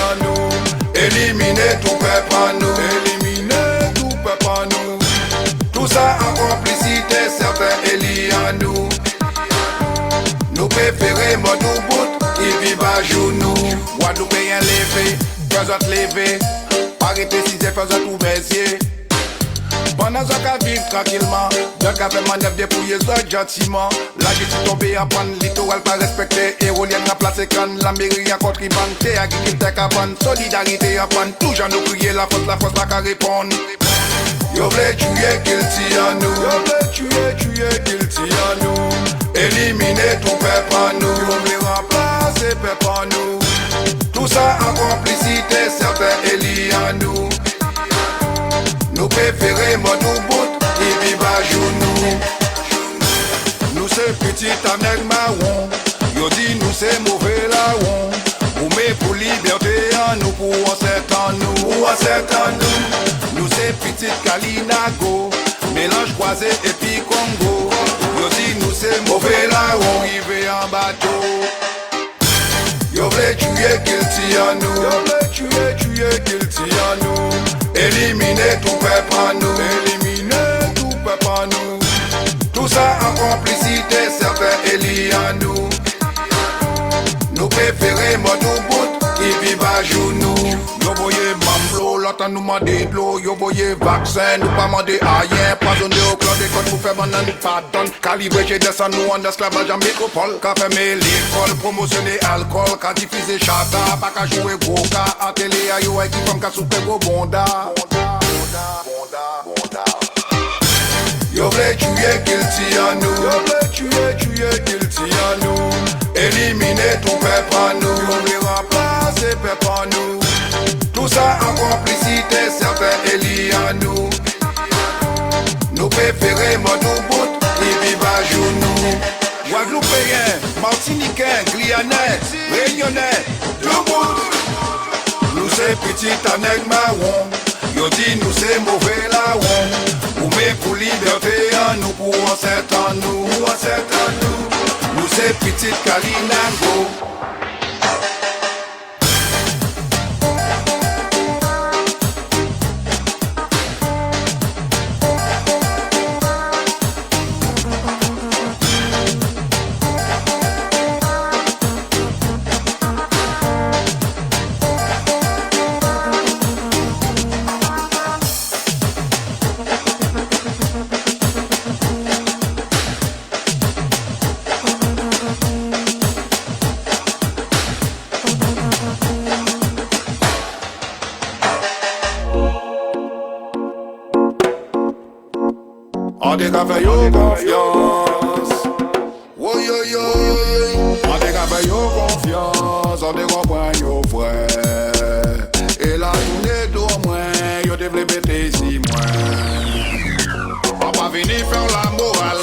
en nous. Éliminer tout peuple en nous. Éliminer tout peuple en nous. Tout ça en complicité, certains élits en nous. Nous préférons mode ou bout, ils vivent à genoux. Guadeloupéens levés, faisant lever. Arrêtez si c'est faisant tout baisier. Pendant ce qu'à vivre tranquillement, d'un café manœuvre dépouiller ça gentiment. La justice tombée en panne, littoral pas respecté. Érolien a placé canne, la mairie en contribanté. Agriculteur à panne, solidarité en panne. Toujours nous crier la force la qu'à répondre. Yo v'lez tuer qu'il tire en nous. Yo v'lez tuer qu'il tire en nous. Éliminer tout peuple en nous. Yo v'lez remplacer peuple en nous. Tout ça en complicité, certains élits en nous. Nous préférons mode ou bout, ils vivent à genoux. Nous c'est petit amèque marron. Yo dit nous c'est mauvais là on. Ou mais pour liberté en nous, pour un certain nous. Pour un certain nous. Nous c'est petit Kalinago. Mélange croisé et puis Congo. Yo dit nous c'est mauvais là on. Arrivé en bateau. Yo v'lez tuer qu'il tire en nous. Yo v'lez tuer qu'il tire en nous. Éliminer tout peuple en nous. Éliminer tout peuple en nous. Tout ça en complicité, certains élits en nous. Nous préférons mode ou bout, ils vivent à genoux. Yo voyez Mamblo, l'autre nous mande de l'eau. Yo voyez vaccin, nous pas demander à rien. Poisonné au clan des codes pour faire banane, pardon. Calibré chez descend nous en esclavage en métropole. Qu'a fermé l'école, promotionner alcool. Qu'a diffusé chata, pas qu'à jouer goka. En télé, aïe, ouais, qui femme qu'a souper gros bonda. Yo v'lez tuer qu'il tire en nous. Yo v'lez tuer qu'il tire en nous. Éliminer tout peuple en nous. Yo v'lez remplacer peuple en nous. Tout ça en complicité, certains élits en nous. Nous préférons mode ou bout, ils vivent à genoux. Guadeloupéens, Martiniquais, Guyanais, Réunionnais, debout. Nous c'est petit amèque marron. Yo dit nous c'est mauvais là on. Ou mais pour liberté en nous, pour un certain nous, pour un certain nous. Nous c'est petit Kalinago. On dit qu'à faire yo confiance. Oh yo yo. On dit qu'à faire yo confiance. On dit qu'on prend yo frère. Et la journée d'au moins, yo devrait bêter si moins. On va venir faire la morale.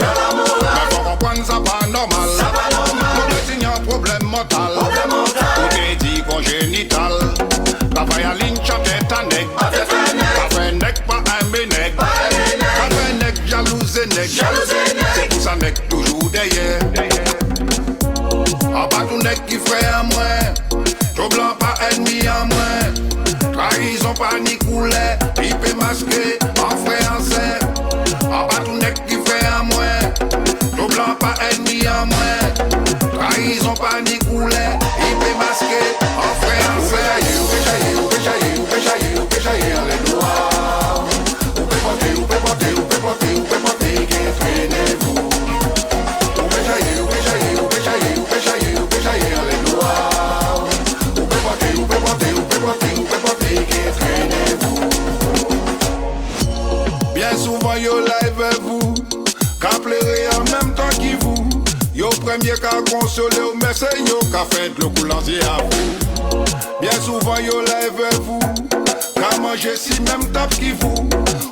Mais faut comprendre ça pas normal. Nous devons signer un problème mortal. Tout est dit congénital. T'as fait un ligne chanter ta nec. T'as fait un nec pas un bénec. C'est pour ça nec toujours derrière. En bas tout nec qui ferait à moins. Trop blanc pas ennemi à moins. Trahison pas ni coulet. Pipe masqué en français. En bas tout nec qui ferait à moins. Trop blanc pas ennemi à moins. Trahison pas ni coulet. Pipe masqué en français. Péchaillé les noirs. Ou peut porter. Traînez-vous. Ou péchaillé les noirs. Ou peut porter, traînez-vous. Bien souvent yo live vous, qu'à pleurer en même temps qu'il vous. Yo premier qu'à consoler au merci yo qu'à faire le coulancier à vous. Bien souvent yo live vous, qu'à manger si même tape qu'il vous.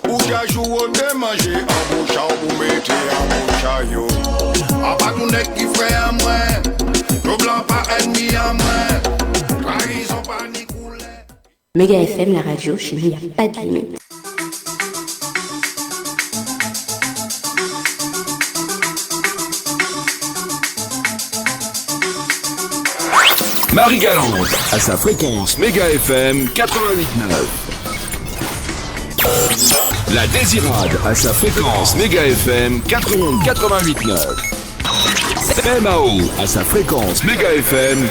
Ou qu'à jouer au démanger en boucha ou vous mettez en boucha yo. En bas tout nec qui ferait à moins. Trop blanc pas ennemi à moins. Trahison pas ni coulet. Méga FM, la radio, chez nous, il n'y a pas de limite. Marie-Galante, à sa fréquence Méga FM 88.9. La Désirade, à sa fréquence Méga FM 88.9. MAO, à sa fréquence Méga FM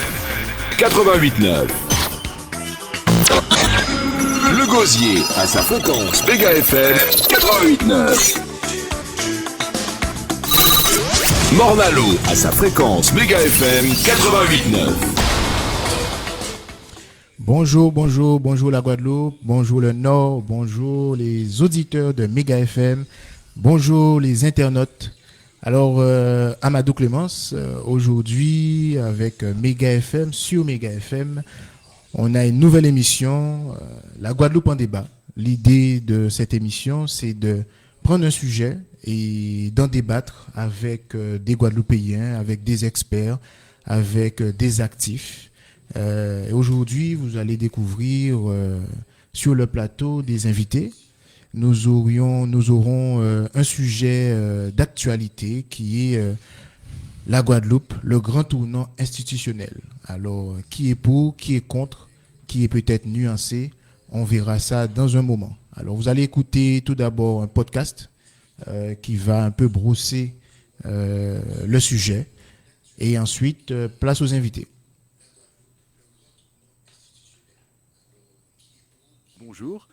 88.9. Le Gosier, à sa fréquence Méga FM 88.9. Mornalo, à sa fréquence Méga FM 88.9. Bonjour la Guadeloupe, bonjour le Nord, bonjour les auditeurs de Méga FM, bonjour les internautes. Alors, Amadou Clémence, aujourd'hui avec Méga FM, sur Méga FM, on a une nouvelle émission, La Guadeloupe en débat. L'idée de cette émission, c'est de prendre un sujet et d'en débattre avec des Guadeloupéens, avec des experts, avec des actifs. Et aujourd'hui, vous allez découvrir sur le plateau des invités. Nous aurons un sujet d'actualité qui est la Guadeloupe, le grand tournant institutionnel. Alors, qui est pour, qui est contre, qui est peut-être nuancé, on verra ça dans un moment. Alors, vous allez écouter tout d'abord un podcast qui va un peu brosser le sujet. Et ensuite, place aux invités. Bonjour.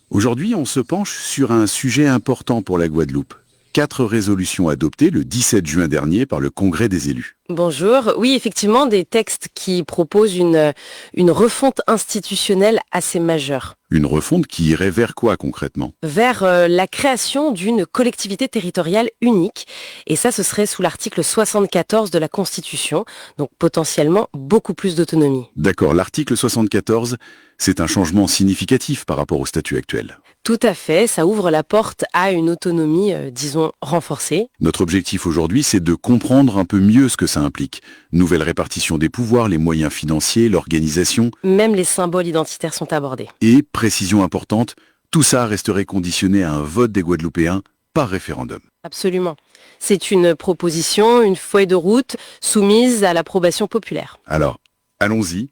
Aujourd'hui, on se penche sur un sujet important pour la Guadeloupe. 4 résolutions adoptées le 17 juin dernier par le Congrès des élus. Bonjour. Oui, effectivement, des textes qui proposent une refonte institutionnelle assez majeure. Une refonte qui irait vers quoi concrètement ? Vers la création d'une collectivité territoriale unique. Et ça, ce serait sous l'article 74 de la Constitution. Donc potentiellement beaucoup plus d'autonomie. D'accord, l'article 74, c'est un changement significatif par rapport au statut actuel. Tout à fait, ça ouvre la porte à une autonomie, disons, renforcée. Notre objectif aujourd'hui, c'est de comprendre un peu mieux ce que ça implique. Nouvelle répartition des pouvoirs, les moyens financiers, l'organisation. Même les symboles identitaires sont abordés. Et, précision importante, tout ça resterait conditionné à un vote des Guadeloupéens par référendum. Absolument. C'est une proposition, une feuille de route soumise à l'approbation populaire. Alors, allons-y.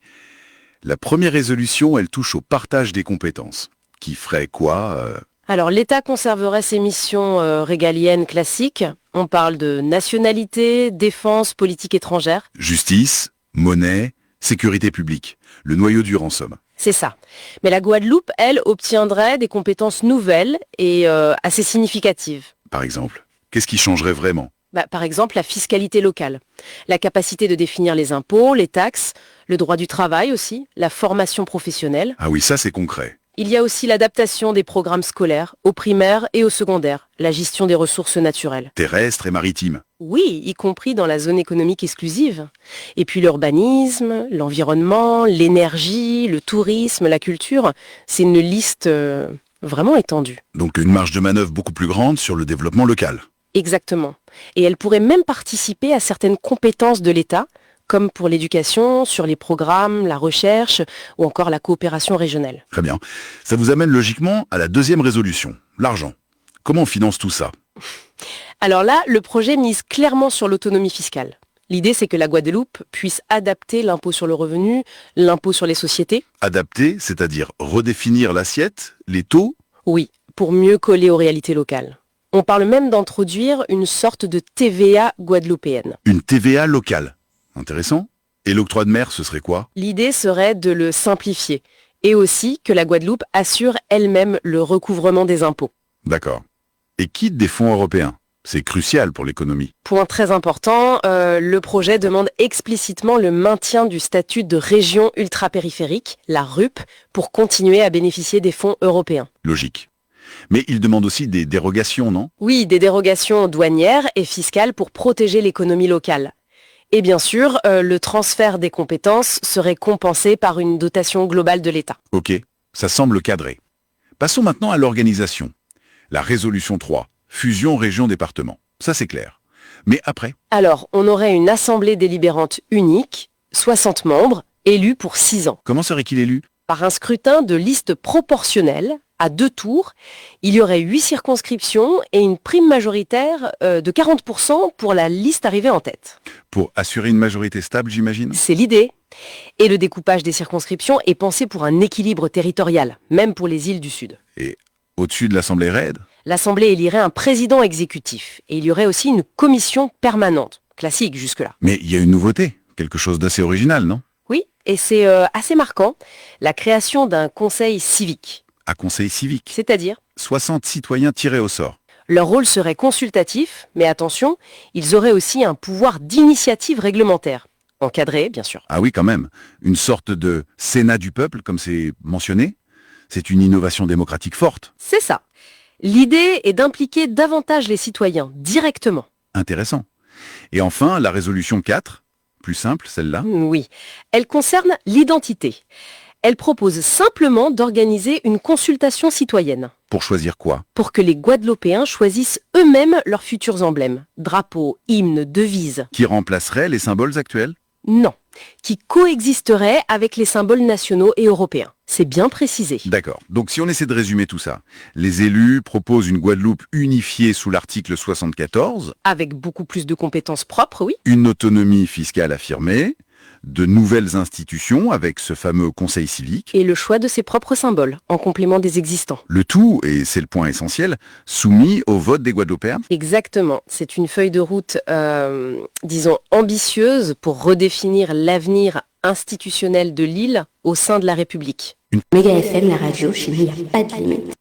La première résolution, elle touche au partage des compétences. Qui ferait quoi Alors, l'État conserverait ses missions régaliennes classiques. On parle de nationalité, défense, politique étrangère. Justice, monnaie, sécurité publique. Le noyau dur en somme. C'est ça. Mais la Guadeloupe, elle, obtiendrait des compétences nouvelles et assez significatives. Par exemple, qu'est-ce qui changerait vraiment ? Par exemple, la fiscalité locale, la capacité de définir les impôts, les taxes, le droit du travail aussi, la formation professionnelle. Ah oui, ça c'est concret. Il y a aussi l'adaptation des programmes scolaires, au primaire et au secondaire, la gestion des ressources naturelles. Terrestres et maritimes. Oui, y compris dans la zone économique exclusive. Et puis l'urbanisme, l'environnement, l'énergie, le tourisme, la culture, c'est une liste vraiment étendue. Donc une marge de manœuvre beaucoup plus grande sur le développement local. Exactement. Et elle pourrait même participer à certaines compétences de l'État, comme pour l'éducation, sur les programmes, la recherche ou encore la coopération régionale. Très bien. Ça vous amène logiquement à la deuxième résolution, l'argent. Comment on finance tout ça ? Alors là, le projet mise clairement sur l'autonomie fiscale. L'idée, c'est que la Guadeloupe puisse adapter l'impôt sur le revenu, l'impôt sur les sociétés. Adapter, c'est-à-dire redéfinir l'assiette, les taux ? Oui, pour mieux coller aux réalités locales. On parle même d'introduire une sorte de TVA guadeloupéenne. Une TVA locale. Intéressant. Et l'octroi de mer, ce serait quoi ? L'idée serait de le simplifier et aussi que la Guadeloupe assure elle-même le recouvrement des impôts. D'accord. Et quitte des fonds européens ? C'est crucial pour l'économie. Point très important, le projet demande explicitement le maintien du statut de région ultrapériphérique, la RUP, pour continuer à bénéficier des fonds européens. Logique. Mais il demande aussi des dérogations, non ? Oui, des dérogations douanières et fiscales pour protéger l'économie locale. Et bien sûr, le transfert des compétences serait compensé par une dotation globale de l'État. Ok, ça semble cadré. Passons maintenant à l'organisation. La résolution 3, fusion région-département. Ça c'est clair. Mais après ? Alors, on aurait une assemblée délibérante unique, 60 membres, élus pour 6 ans. Comment serait-il élu ? Par un scrutin de liste proportionnelle, à 2 tours. Il y aurait 8 circonscriptions et une prime majoritaire de 40% pour la liste arrivée en tête. Pour assurer une majorité stable, j'imagine ? C'est l'idée. Et le découpage des circonscriptions est pensé pour un équilibre territorial, même pour les îles du Sud. Et au-dessus de l'Assemblée raide ? L'Assemblée élirait un président exécutif. Et il y aurait aussi une commission permanente. Classique jusque-là. Mais il y a une nouveauté, quelque chose d'assez original, non ? Oui, et c'est assez marquant, la création d'un conseil civique. Un conseil civique. C'est-à-dire, 60 citoyens tirés au sort. leur rôle serait consultatif, mais attention, ils auraient aussi un pouvoir d'initiative réglementaire. Encadré, bien sûr. Ah oui, quand même. Une sorte de Sénat du peuple, comme c'est mentionné. C'est une innovation démocratique forte. C'est ça. L'idée est d'impliquer davantage les citoyens, directement. Intéressant. Et enfin, la résolution 4, plus simple, celle-là. Oui. Elle concerne l'identité. Elle propose simplement d'organiser une consultation citoyenne. Pour choisir quoi ? Pour que les Guadeloupéens choisissent eux-mêmes leurs futurs emblèmes. Drapeaux, hymnes, devises. Qui remplacerait les symboles actuels ? Non. Qui coexisteraient avec les symboles nationaux et européens. C'est bien précisé. D'accord. Donc si on essaie de résumer tout ça, les élus proposent une Guadeloupe unifiée sous l'article 74. Avec beaucoup plus de compétences propres, oui. Une autonomie fiscale affirmée. De nouvelles institutions avec ce fameux conseil civique. Et le choix de ses propres symboles, en complément des existants. Le tout, et c'est le point essentiel, soumis au vote des Guadeloupéens. Exactement. C'est une feuille de route, disons, ambitieuse pour redéfinir l'avenir institutionnel de l'île au sein de la République. Méga FM, la radio, chez nous, il n'y a pas de limite.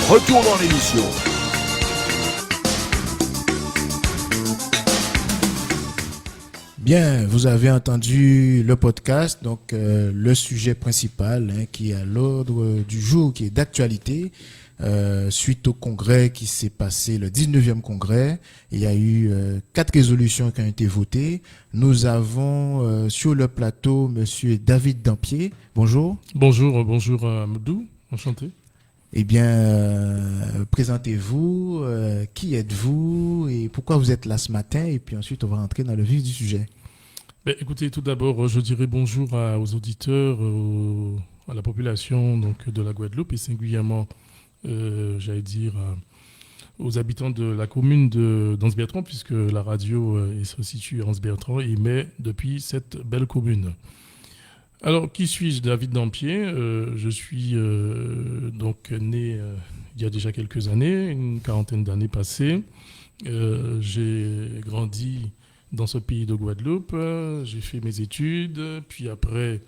Retour dans l'émission. Bien, vous avez entendu le podcast, donc le sujet principal qui est à l'ordre du jour, qui est d'actualité, suite au congrès qui s'est passé, le 19e congrès. Il y a eu 4 résolutions qui ont été votées. Nous avons sur le plateau Monsieur David Dampier. Bonjour. Bonjour Amadou, enchanté. Eh bien, présentez-vous, qui êtes-vous et pourquoi vous êtes là ce matin, et puis ensuite on va rentrer dans le vif du sujet. Écoutez, tout d'abord, je dirais bonjour aux auditeurs, à la population donc, de la Guadeloupe et singulièrement, aux habitants de la commune d'Anse-Bertrand, puisque la radio se situe à Anse-Bertrand et émet depuis cette belle commune. Alors, qui suis-je ? David Dampier. Je suis donc né il y a déjà quelques années, une quarantaine d'années passées. J'ai grandi dans ce pays de Guadeloupe. J'ai fait mes études. Puis après,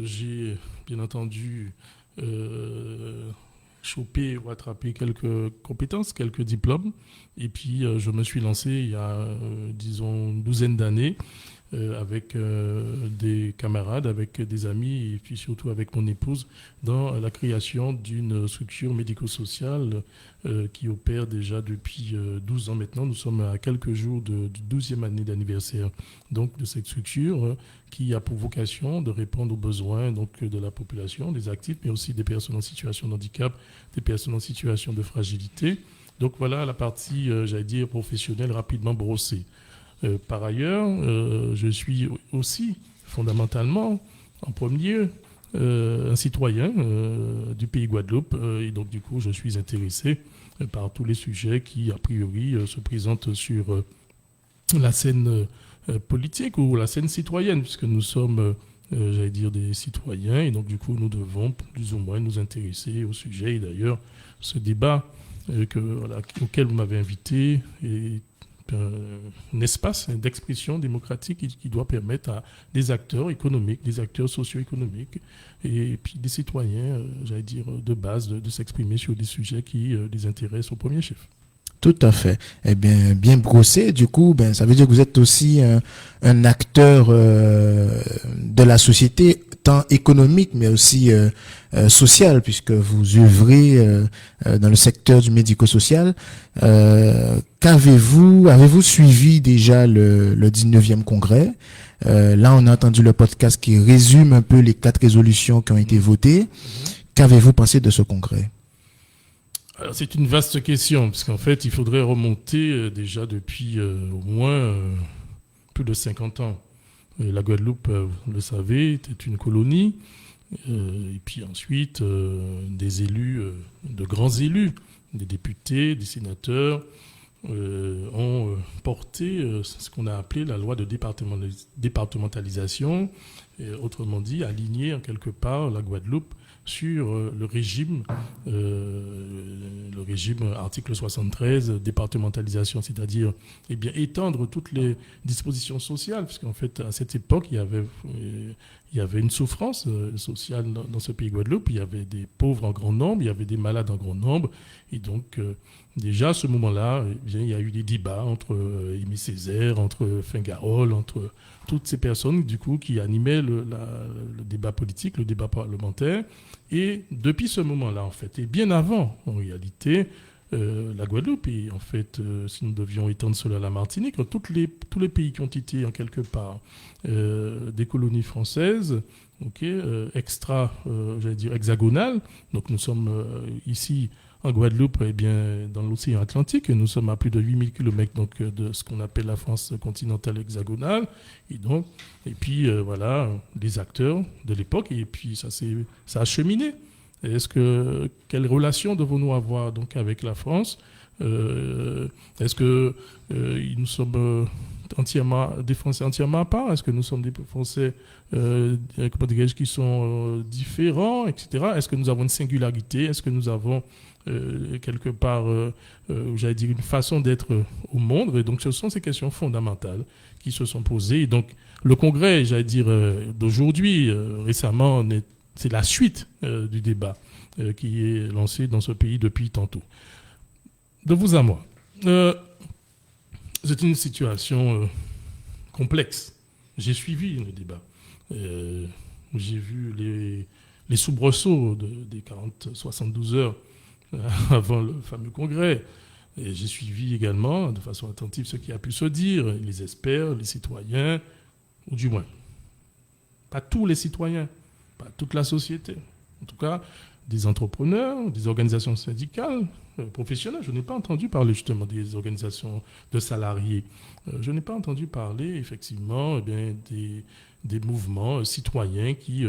j'ai bien entendu chopé ou attrapé quelques compétences, quelques diplômes. Et puis, je me suis lancé il y a, disons, une douzaine d'années avec des camarades, avec des amis et puis surtout avec mon épouse dans la création d'une structure médico-sociale qui opère déjà depuis 12 ans maintenant. Nous sommes à quelques jours du 12e année d'anniversaire donc, de cette structure qui a pour vocation de répondre aux besoins donc, de la population, des actifs, mais aussi des personnes en situation de handicap, des personnes en situation de fragilité. Donc voilà la partie, professionnelle rapidement brossée. Par ailleurs, je suis aussi fondamentalement, en premier, un citoyen du pays Guadeloupe. Et donc, du coup, je suis intéressé par tous les sujets qui, a priori, se présentent sur la scène politique ou la scène citoyenne, puisque nous sommes, des citoyens. Et donc, du coup, nous devons plus ou moins nous intéresser au sujet. Et d'ailleurs, ce débat auquel vous m'avez invité est un espace d'expression démocratique qui doit permettre à des acteurs économiques, des acteurs socio-économiques et puis des citoyens, de base, de s'exprimer sur des sujets qui les intéressent au premier chef. Tout à fait. Eh bien brossé. Du coup, ça veut dire que vous êtes aussi un acteur de la société, tant économique, mais aussi social, puisque vous œuvrez dans le secteur du médico-social. Avez-vous suivi déjà le 19e congrès? Là, on a entendu le podcast qui résume un peu les 4 résolutions qui ont été votées. Qu'avez-vous pensé de ce congrès? Alors, c'est une vaste question, parce qu'en fait, il faudrait remonter déjà depuis au moins plus de 50 ans. La Guadeloupe, vous le savez, était une colonie. Et puis ensuite, des élus, de grands élus, des députés, des sénateurs, ont porté ce qu'on a appelé la loi de départementalisation, autrement dit, aligné en quelque part la Guadeloupe sur le régime article 73, départementalisation, c'est-à-dire étendre toutes les dispositions sociales, parce qu'en fait, à cette époque, il y avait une souffrance sociale dans ce pays Guadeloupe, il y avait des pauvres en grand nombre, il y avait des malades en grand nombre, et donc déjà à ce moment-là, il y a eu des débats entre Aimé Césaire, entre Fingarol, entre toutes ces personnes du coup qui animaient le débat politique, le débat parlementaire. Et depuis ce moment-là, en fait, et bien avant, en réalité, la Guadeloupe, et en fait, si nous devions étendre cela à la Martinique, tous les pays qui ont été en quelque part des colonies françaises, hexagonales, donc nous sommes ici en Guadeloupe, dans l'océan Atlantique, nous sommes à plus de 8000 km donc, de ce qu'on appelle la France continentale hexagonale. Et puis, les acteurs de l'époque, et puis ça a cheminé. Quelle relation devons-nous avoir donc, avec la France? Est-ce que nous sommes des Français entièrement à part? Est-ce que nous sommes des Français qui sont différents, etc.? Est-ce que nous avons une singularité? Est-ce que nous avons quelque part, une façon d'être au monde? Et donc, ce sont ces questions fondamentales qui se sont posées. Et donc, le congrès, d'aujourd'hui, récemment, c'est la suite du débat qui est lancé dans ce pays depuis tantôt. De vous à moi. C'est une situation complexe. J'ai suivi le débat. J'ai vu les soubresauts des 72 heures avant le fameux congrès. Et j'ai suivi également, de façon attentive, ce qui a pu se dire, les experts, les citoyens, ou du moins, pas tous les citoyens, pas toute la société. En tout cas, des entrepreneurs, des organisations syndicales, professionnelles. Je n'ai pas entendu parler justement des organisations de salariés. Je n'ai pas entendu parler effectivement des mouvements citoyens qui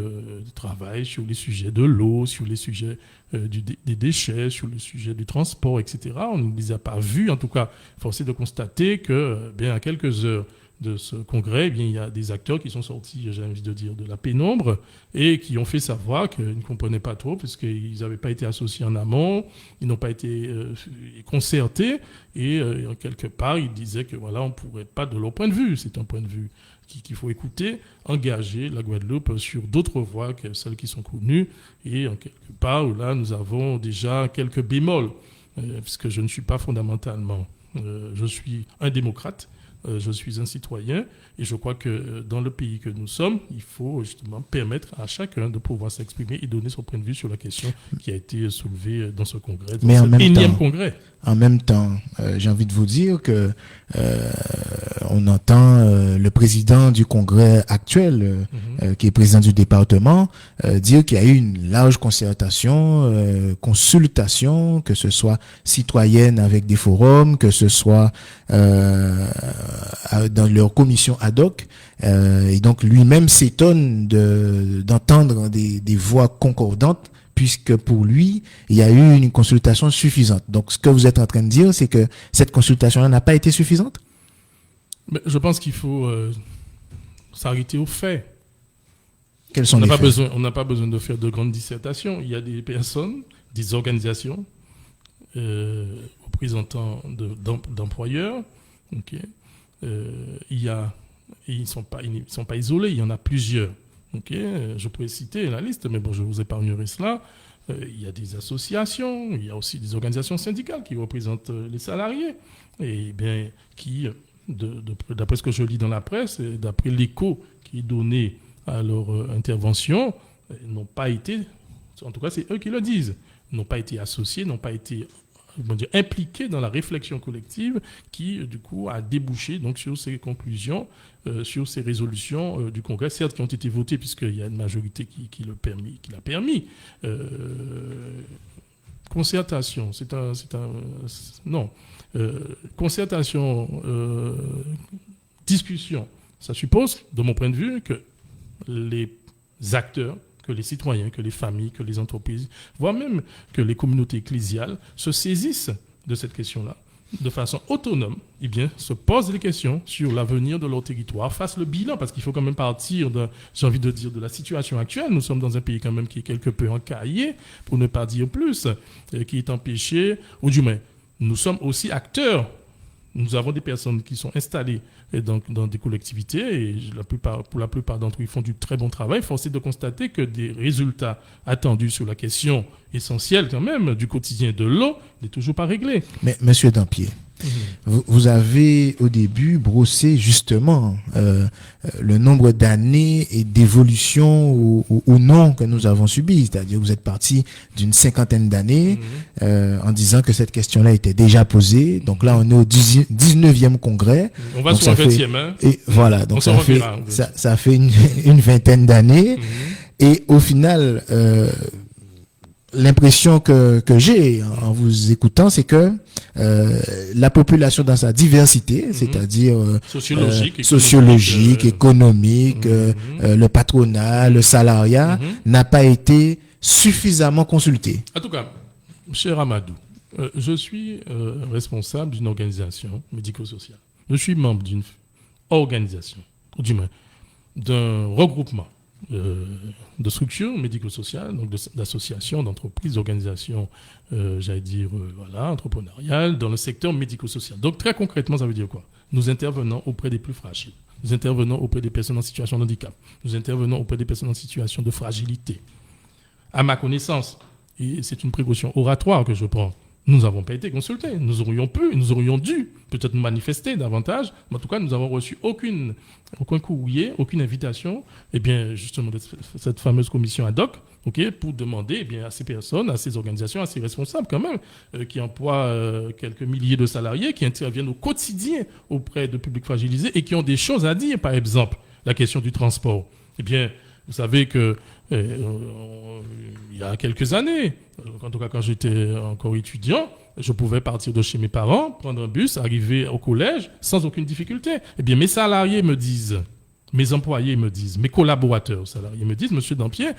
travaillent sur les sujets de l'eau, sur les sujets des déchets, sur le sujet du transport, etc. On ne les a pas vus. En tout cas, force est de constater que, à quelques heures de ce congrès, il y a des acteurs qui sont sortis, j'ai envie de dire, de la pénombre et qui ont fait savoir qu'ils ne comprenaient pas trop parce qu'ils n'avaient pas été associés en amont, ils n'ont pas été concertés et quelque part, ils disaient que voilà, on ne pourrait pas, de leur point de vue, c'est un point de vue qu'il faut écouter, engager la Guadeloupe sur d'autres voies que celles qui sont connues. Et en quelque part, là, nous avons déjà quelques bémols, puisque je ne suis pas fondamentalement, je suis un démocrate, je suis un citoyen, et je crois que dans le pays que nous sommes, il faut justement permettre à chacun de pouvoir s'exprimer et donner son point de vue sur la question qui a été soulevée dans ce congrès, dans ce énième congrès. En même temps, j'ai envie de vous dire que on entend le président du congrès actuel, qui est président du département, dire qu'il y a eu une large concertation, consultation, que ce soit citoyenne avec des forums, que ce soit dans leur commission ad hoc. Et donc lui-même s'étonne d'entendre des voix concordantes, puisque pour lui, il y a eu une consultation suffisante. Donc, ce que vous êtes en train de dire, c'est que cette consultation n'a pas été suffisante? Mais je pense qu'il faut s'arrêter aux faits. Quels sont les faits? On n'a pas besoin de faire de grandes dissertations. Il y a des personnes, des organisations, représentants d'employeurs. Ils ne sont pas isolés, il y en a plusieurs. Je pourrais citer la liste, mais bon, je vous épargnerai cela. Il y a des associations, il y a aussi des organisations syndicales qui représentent les salariés, et bien qui, d'après ce que je lis dans la presse, et d'après l'écho qui est donné à leur intervention, n'ont pas été, en tout cas c'est eux qui le disent, n'ont pas été associés, n'ont pas été impliqués dans la réflexion collective qui, du coup, a débouché donc, sur ces conclusions, sur ces résolutions du Congrès, certes qui ont été votées puisqu'il y a une majorité qui l'a permis. Concertation, concertation, discussion, ça suppose, de mon point de vue, que les acteurs, que les citoyens, que les familles, que les entreprises, voire même que les communautés ecclésiales se saisissent de cette question-là de façon autonome, eh bien, se posent des questions sur l'avenir de leur territoire, fassent le bilan, parce qu'il faut quand même partir de la situation actuelle. Nous sommes dans un pays quand même qui est quelque peu encaillé, pour ne pas dire plus, qui est empêché, ou du moins, nous sommes aussi acteurs. Nous avons des personnes qui sont installées dans des collectivités et pour la plupart d'entre eux, ils font du très bon travail. Force est de constater que des résultats attendus sur la question essentielle quand même du quotidien de l'eau n'est toujours pas réglé. Mais Monsieur Dampier, vous avez au début brossé justement le nombre d'années et d'évolutions ou non que nous avons subies. C'est-à-dire vous êtes parti d'une 50aine d'années en disant que cette question-là était déjà posée. Donc là, on est au 19e congrès. On va sur le 20e. Hein. Et voilà, donc ça fait une vingtaine d'années. Et au final, l'impression que j'ai en vous écoutant, c'est que la population dans sa diversité, c'est-à-dire sociologique, économique, le patronat, le salariat, n'a pas été suffisamment consultée. En tout cas, cher Amadou, je suis responsable d'une organisation médico-sociale. Je suis membre d'une organisation, ou du moins d'un regroupement de structures médico-sociales, donc d'associations, d'entreprises, d'organisations, entrepreneuriales, dans le secteur médico-social. Donc très concrètement, ça veut dire quoi? Nous intervenons auprès des plus fragiles. Nous intervenons auprès des personnes en situation de handicap. Nous intervenons auprès des personnes en situation de fragilité. À ma connaissance, et c'est une précaution oratoire que je prends, nous n'avons pas été consultés. Nous aurions dû peut-être nous manifester davantage, mais en tout cas, nous n'avons reçu aucun courrier, aucune invitation, justement, de cette fameuse commission ad hoc, pour demander, à ces personnes, à ces organisations, à ces responsables quand même, qui emploient quelques milliers de salariés, qui interviennent au quotidien auprès de publics fragilisés et qui ont des choses à dire, par exemple, la question du transport. Vous savez que il y a quelques années, en tout cas quand j'étais encore étudiant, je pouvais partir de chez mes parents, prendre un bus, arriver au collège sans aucune difficulté. Mes salariés me disent, mes employés me disent, mes collaborateurs salariés me disent, Monsieur Dampier,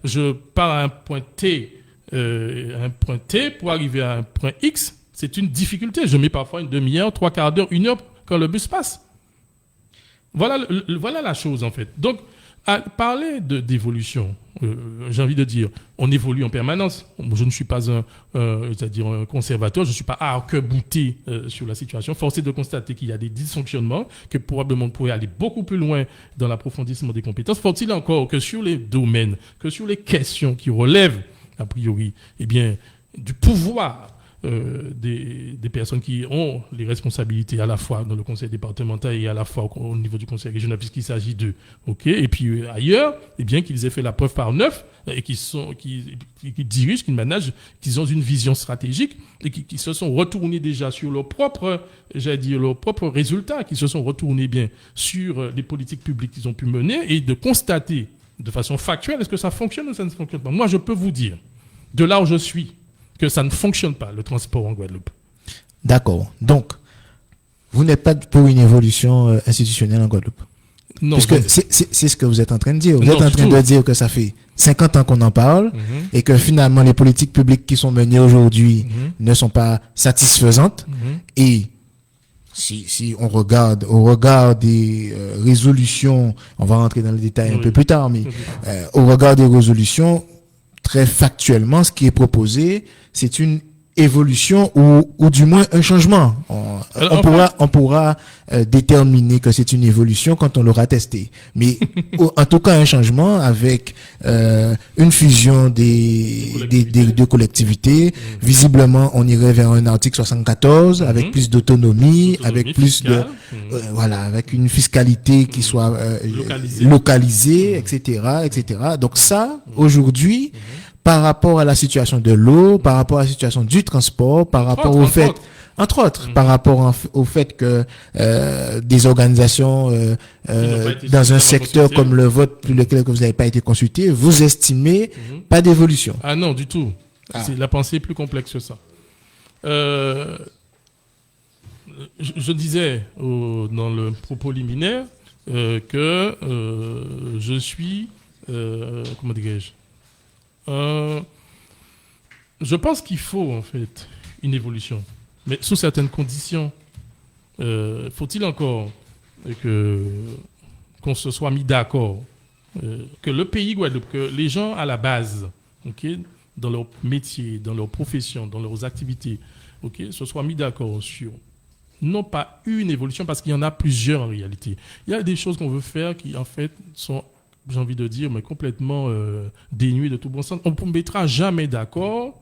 je pars à un point T pour arriver à un point X, c'est une difficulté. Je mets parfois une demi-heure, 3/4 d'heure, 1 heure quand le bus passe. Voilà la chose en fait. Donc, à parler d'évolution, j'ai envie de dire, on évolue en permanence. Je ne suis pas un conservateur, je ne suis pas arc-bouté sur la situation. Force est de constater qu'il y a des dysfonctionnements, que probablement on pourrait aller beaucoup plus loin dans l'approfondissement des compétences. Faut-il encore que sur les domaines, que sur les questions qui relèvent, a priori, du pouvoir des personnes qui ont les responsabilités à la fois dans le conseil départemental et à la fois au niveau du conseil régional puisqu'il s'agit d'eux, et puis ailleurs, qu'ils aient fait la preuve par neuf et qui dirigent, qui managent, qui ont une vision stratégique et qui se sont retournés déjà sur leurs propres résultats, qui se sont retournés sur les politiques publiques qu'ils ont pu mener et de constater de façon factuelle est-ce que ça fonctionne ou ça ne fonctionne pas. Moi, je peux vous dire, de là où je suis, que ça ne fonctionne pas, le transport en Guadeloupe. D'accord. Donc, vous n'êtes pas pour une évolution institutionnelle en Guadeloupe? Non. Puisque c'est ce que vous êtes en train de dire. Vous êtes en train de dire que ça fait 50 ans qu'on en parle et que finalement les politiques publiques qui sont menées aujourd'hui ne sont pas satisfaisantes. Et si on regarde au regard des résolutions, on va rentrer dans le détail un peu plus tard, mais au regard des résolutions, très factuellement, ce qui est proposé, c'est une évolution ou du moins un changement. On pourra déterminer que c'est une évolution quand on l'aura testé. Mais en tout cas, un changement avec une fusion des deux collectivités. Visiblement, on irait vers un article 74 avec plus d'autonomie, avec plus fiscale. Avec une fiscalité qui soit localisée, etc., etc. Donc ça, aujourd'hui, par rapport à la situation de l'eau, par rapport à la situation du transport, par rapport au fait, entre autres, par rapport au fait que des organisations dans un secteur comme le vôtre, pour lequel vous n'avez pas été consulté, vous estimez pas d'évolution? Ah non, du tout. La pensée est plus complexe que ça. Je disais dans le propos liminaire que je suis, comment dirais-je, je pense qu'il faut en fait une évolution, mais sous certaines conditions. Faut-il encore qu'on se soit mis d'accord que le pays Guadeloupe, que les gens à la base, dans leur métier, dans leur profession, dans leurs activités, se soient mis d'accord sur non pas une évolution, parce qu'il y en a plusieurs en réalité. Il y a des choses qu'on veut faire qui en fait sont, j'ai envie de dire, mais complètement dénuées de tout bon sens. On ne mettra jamais d'accord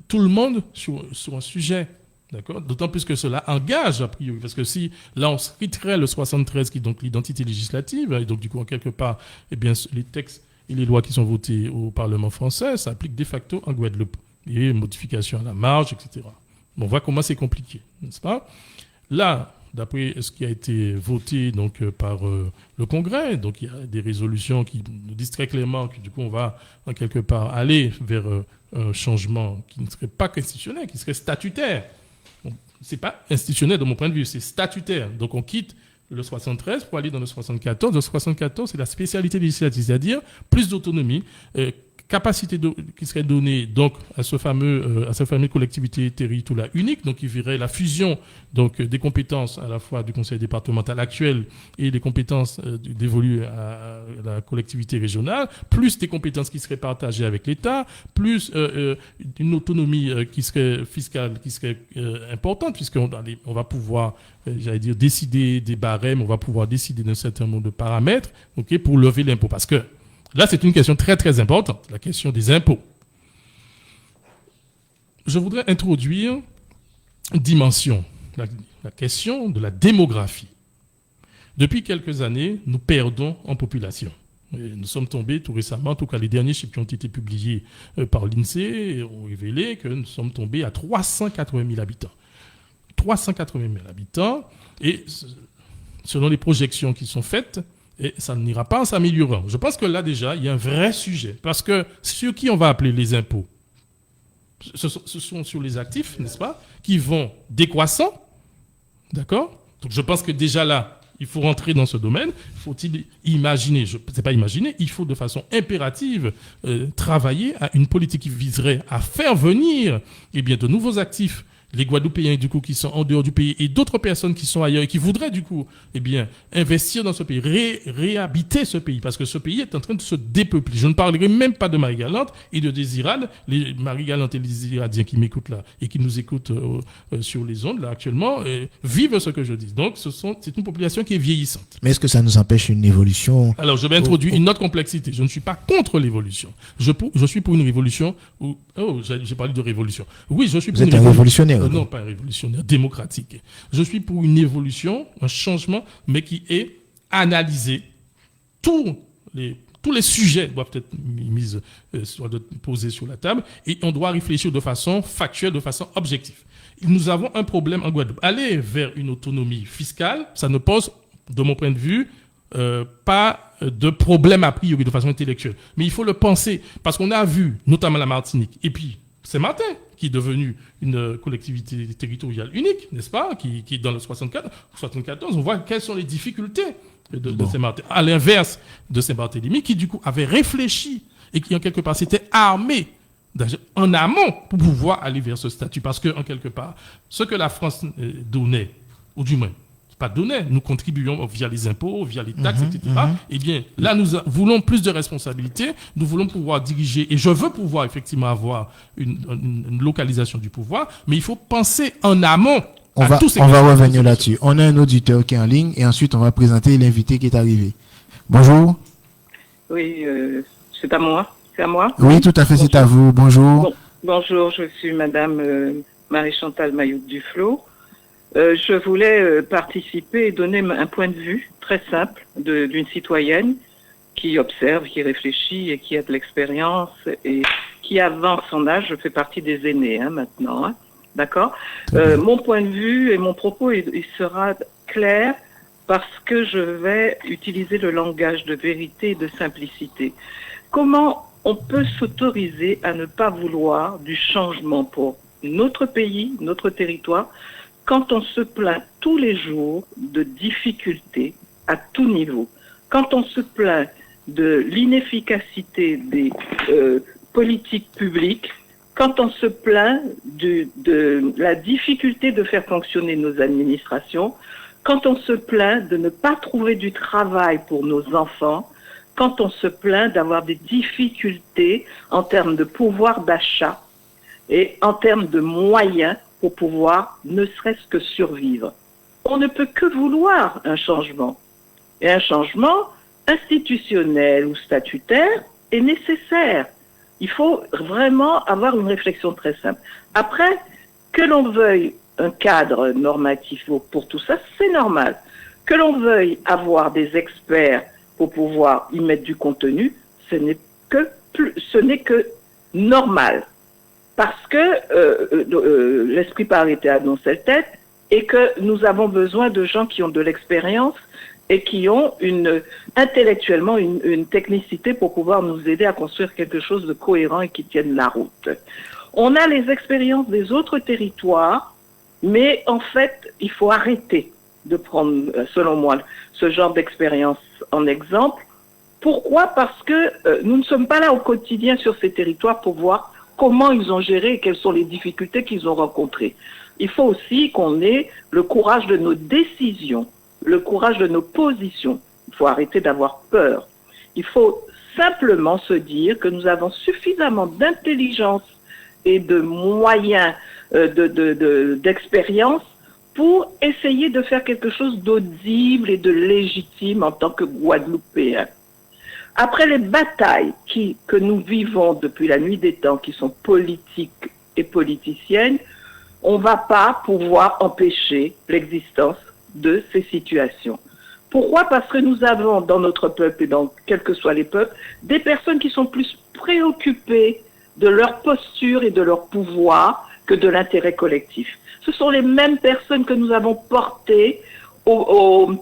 tout le monde sur un sujet. D'accord ? D'autant plus que cela engage a priori, parce que si là on citerait le 73 qui est donc l'identité législative, et donc du coup en quelque part, eh bien les textes et les lois qui sont votées au Parlement français s'appliquent de facto en Guadeloupe. Et modifications à la marge, etc. Bon, on voit comment c'est compliqué, n'est-ce pas ? Là, d'après ce qui a été voté donc par le Congrès, donc il y a des résolutions qui nous disent très clairement que du coup on va en quelque part aller vers un changement qui ne serait pas constitutionnel, qui serait statutaire. C'est pas institutionnel de mon point de vue, c'est statutaire. Donc on quitte le 73 pour aller dans le 74. Le 74, c'est la spécialité législative, c'est-à-dire plus d'autonomie, capacité qui serait donnée donc à cette fameuse collectivité territoriale unique, donc qui verrait la fusion donc des compétences à la fois du conseil départemental actuel et des compétences dévolues à la collectivité régionale, plus des compétences qui seraient partagées avec l'État, plus une autonomie qui serait fiscale, qui serait importante, puisqu'on va pouvoir, j'allais dire, décider des barèmes, on va pouvoir décider d'un certain nombre de paramètres, pour lever l'impôt, parce que là, c'est une question très, très importante, la question des impôts. Je voudrais introduire une dimension, la question de la démographie. Depuis quelques années, nous perdons en population. Et nous sommes tombés tout récemment, en tout cas les derniers chiffres qui ont été publiés par l'INSEE ont révélé que nous sommes tombés à 380 000 habitants. 380 000 habitants, et selon les projections qui sont faites, et ça n'ira pas en s'améliorant. Je pense que là, déjà, il y a un vrai sujet. Parce que sur qui on va appeler les impôts, ce sont sur les actifs, n'est-ce pas, qui vont décroissant. D'accord ? Donc, je pense que déjà là, il faut rentrer dans ce domaine. Faut-il imaginer, il faut de façon impérative travailler à une politique qui viserait à faire venir de nouveaux actifs, les Guadeloupéens du coup qui sont en dehors du pays et d'autres personnes qui sont ailleurs et qui voudraient du coup investir dans ce pays, réhabiter ce pays, parce que ce pays est en train de se dépeupler. Je ne parlerai même pas de Marie-Galante et de Désirade. Les Marie-Galante et les Désiradiens qui m'écoutent là et qui nous écoutent sur les ondes là actuellement vivent ce que je dis. Donc c'est une population qui est vieillissante. Mais est-ce que ça nous empêche une évolution ? Alors je vais introduire une autre complexité. Je ne suis pas contre l'évolution. Je suis pour une révolution. J'ai parlé de révolution. Oui, je suis pour une révolution. Révolutionnaire. Non, pas révolutionnaire, démocratique. Je suis pour une évolution, un changement, mais qui est analysé. Tous les sujets doivent être posés sur la table et on doit réfléchir de façon factuelle, de façon objective. Nous avons un problème en Guadeloupe. Aller vers une autonomie fiscale, ça ne pose, de mon point de vue, pas de problème a priori de façon intellectuelle. Mais il faut le penser, parce qu'on a vu, notamment la Martinique, et puis Saint-Martin, qui est devenu une collectivité territoriale unique, n'est-ce pas, qui dans le 74, on voit quelles sont les difficultés de Saint-Martin. À l'inverse de Saint-Barthélemy, qui du coup avait réfléchi et qui en quelque part s'était armé en amont pour pouvoir aller vers ce statut. Parce que en quelque part, ce que la France donnait, ou du moins, pas donnait, nous contribuons via les impôts, via les taxes, etc. Eh bien, là, nous voulons plus de responsabilités, nous voulons pouvoir diriger, et je veux pouvoir effectivement avoir une localisation du pouvoir, mais il faut penser en amont. On va revenir là-dessus. On a un auditeur qui est en ligne, et ensuite on va présenter l'invité qui est arrivé. Bonjour. Oui, c'est à moi. C'est à moi? Oui, tout à fait, bonjour. C'est à vous. Bonjour. Bonjour, je suis Madame Marie-Chantal Mailloux-Duflot. Je voulais participer et donner un point de vue très simple d'une citoyenne qui observe, qui réfléchit et qui a de l'expérience et qui avance son âge. Je fais partie des aînés maintenant. D'accord. Mon point de vue et mon propos, il sera clair parce que je vais utiliser le langage de vérité et de simplicité. Comment on peut s'autoriser à ne pas vouloir du changement pour notre pays, notre territoire, quand on se plaint tous les jours de difficultés à tout niveau, quand on se plaint de l'inefficacité des politiques publiques, quand on se plaint de la difficulté de faire fonctionner nos administrations, quand on se plaint de ne pas trouver du travail pour nos enfants, quand on se plaint d'avoir des difficultés en termes de pouvoir d'achat et en termes de moyens pour pouvoir ne serait-ce que survivre. On ne peut que vouloir un changement. Et un changement institutionnel ou statutaire est nécessaire. Il faut vraiment avoir une réflexion très simple. Après, que l'on veuille un cadre normatif pour tout ça, c'est normal. Que l'on veuille avoir des experts pour pouvoir y mettre du contenu, ce n'est que normal. Parce que l'esprit parité a dans cette tête et que nous avons besoin de gens qui ont de l'expérience et qui ont intellectuellement une technicité pour pouvoir nous aider à construire quelque chose de cohérent et qui tienne la route. On a les expériences des autres territoires, mais en fait, il faut arrêter de prendre, selon moi, ce genre d'expérience en exemple. Pourquoi? Parce que nous ne sommes pas là au quotidien sur ces territoires pour voir comment ils ont géré et quelles sont les difficultés qu'ils ont rencontrées. Il faut aussi qu'on ait le courage de nos décisions, le courage de nos positions. Il faut arrêter d'avoir peur. Il faut simplement se dire que nous avons suffisamment d'intelligence et de moyens d'expérience pour essayer de faire quelque chose d'audible et de légitime en tant que Guadeloupéens. Après les batailles que nous vivons depuis la nuit des temps, qui sont politiques et politiciennes, on ne va pas pouvoir empêcher l'existence de ces situations. Pourquoi? Parce que nous avons dans notre peuple et dans quels que soient les peuples, des personnes qui sont plus préoccupées de leur posture et de leur pouvoir que de l'intérêt collectif. Ce sont les mêmes personnes que nous avons portées au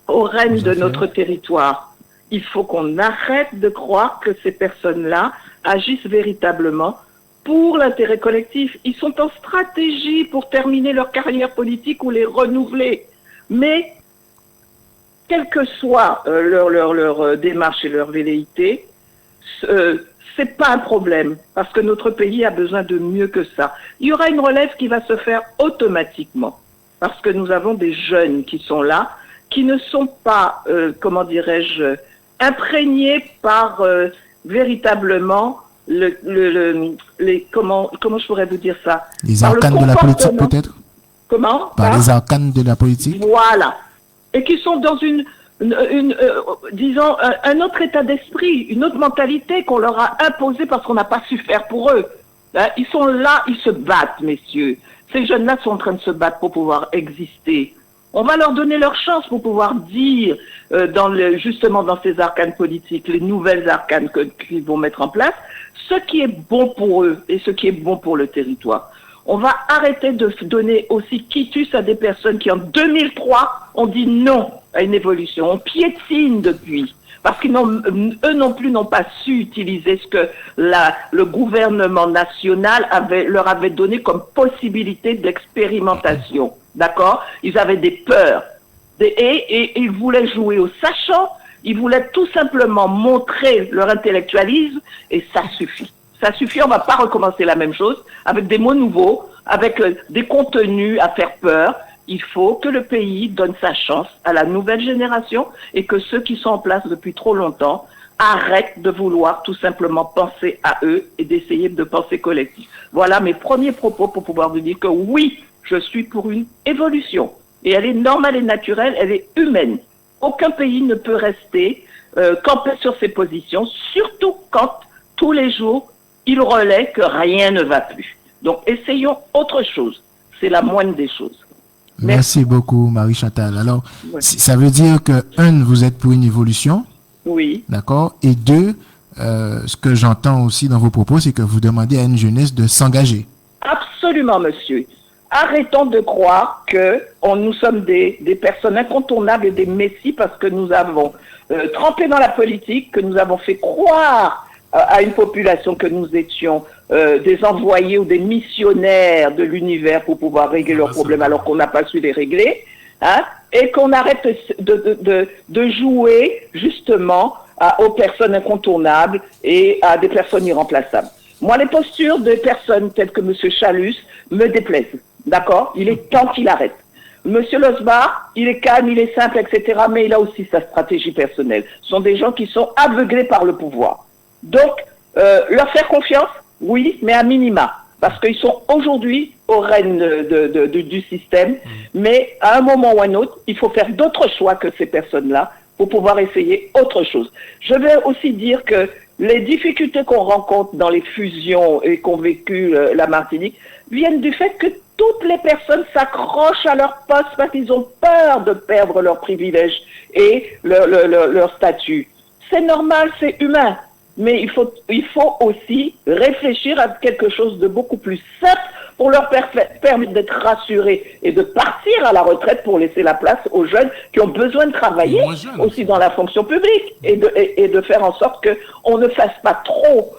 règne de notre territoire. Il faut qu'on arrête de croire que ces personnes-là agissent véritablement pour l'intérêt collectif. Ils sont en stratégie pour terminer leur carrière politique ou les renouveler. Mais, quelle que soit leur démarche et leur velléité, c'est pas un problème, parce que notre pays a besoin de mieux que ça. Il y aura une relève qui va se faire automatiquement, parce que nous avons des jeunes qui sont là, qui ne sont pas, comment dirais-je, imprégnés par véritablement comment je pourrais vous dire ça? Les arcanes de la politique peut-être? Comment? Par les arcanes de la politique? Voilà. Et qui sont dans disons, un autre état d'esprit, une autre mentalité qu'on leur a imposée parce qu'on n'a pas su faire pour eux. Ils sont là, ils se battent, messieurs. Ces jeunes-là sont en train de se battre pour pouvoir exister. On va leur donner leur chance pour pouvoir dire, justement dans ces arcanes politiques, les nouvelles arcanes qu'ils vont mettre en place, ce qui est bon pour eux et ce qui est bon pour le territoire. On va arrêter de donner aussi quitus à des personnes qui, en 2003, ont dit non à une évolution. On piétine depuis. Parce qu'eux non plus n'ont pas su utiliser ce que le gouvernement national leur avait donné comme possibilité d'expérimentation. D'accord? Ils avaient des peurs. Et ils voulaient jouer au sachant. Ils voulaient tout simplement montrer leur intellectualisme. Et ça suffit. Ça suffit, on ne va pas recommencer la même chose avec des mots nouveaux, avec des contenus à faire peur. Il faut que le pays donne sa chance à la nouvelle génération et que ceux qui sont en place depuis trop longtemps arrêtent de vouloir tout simplement penser à eux et d'essayer de penser collectif. Voilà mes premiers propos pour pouvoir vous dire que oui, je suis pour une évolution. Et elle est normale et naturelle, elle est humaine. Aucun pays ne peut rester campé sur ses positions, surtout quand tous les jours, il relaie que rien ne va plus. Donc, essayons autre chose. C'est la moindre des choses. Merci beaucoup, Marie-Chantal. Alors, ça veut dire que, vous êtes pour une évolution, Oui. D'accord. Et deux, ce que j'entends aussi dans vos propos, c'est que vous demandez à une jeunesse de s'engager. Absolument, monsieur. Arrêtons de croire que nous sommes des personnes incontournables et des messies parce que nous avons trempé dans la politique, que nous avons fait croire à une population que nous étions des envoyés ou des missionnaires de l'univers pour pouvoir régler leurs problèmes alors qu'on n'a pas su les régler, hein, et qu'on arrête de jouer justement aux personnes incontournables et à des personnes irremplaçables. Moi, les postures de personnes telles que M. Chalus me déplaisent. D'accord? Il est temps qu'il arrête. Monsieur Losbar, il est calme, il est simple, etc., mais il a aussi sa stratégie personnelle. Ce sont des gens qui sont aveuglés par le pouvoir. Donc, leur faire confiance, oui, mais à minima. Parce qu'ils sont aujourd'hui aux rênes du système. Mais à un moment ou à un autre, il faut faire d'autres choix que ces personnes-là pour pouvoir essayer autre chose. Je vais aussi dire que les difficultés qu'on rencontre dans les fusions et qu'ont vécu la Martinique viennent du fait que toutes les personnes s'accrochent à leur poste parce qu'ils ont peur de perdre leurs privilèges et leur statut. C'est normal, c'est humain. Mais il faut aussi réfléchir à quelque chose de beaucoup plus simple pour leur permettre d'être rassurés et de partir à la retraite pour laisser la place aux jeunes qui ont besoin de travailler aussi dans la fonction publique et de faire en sorte qu'on ne fasse pas trop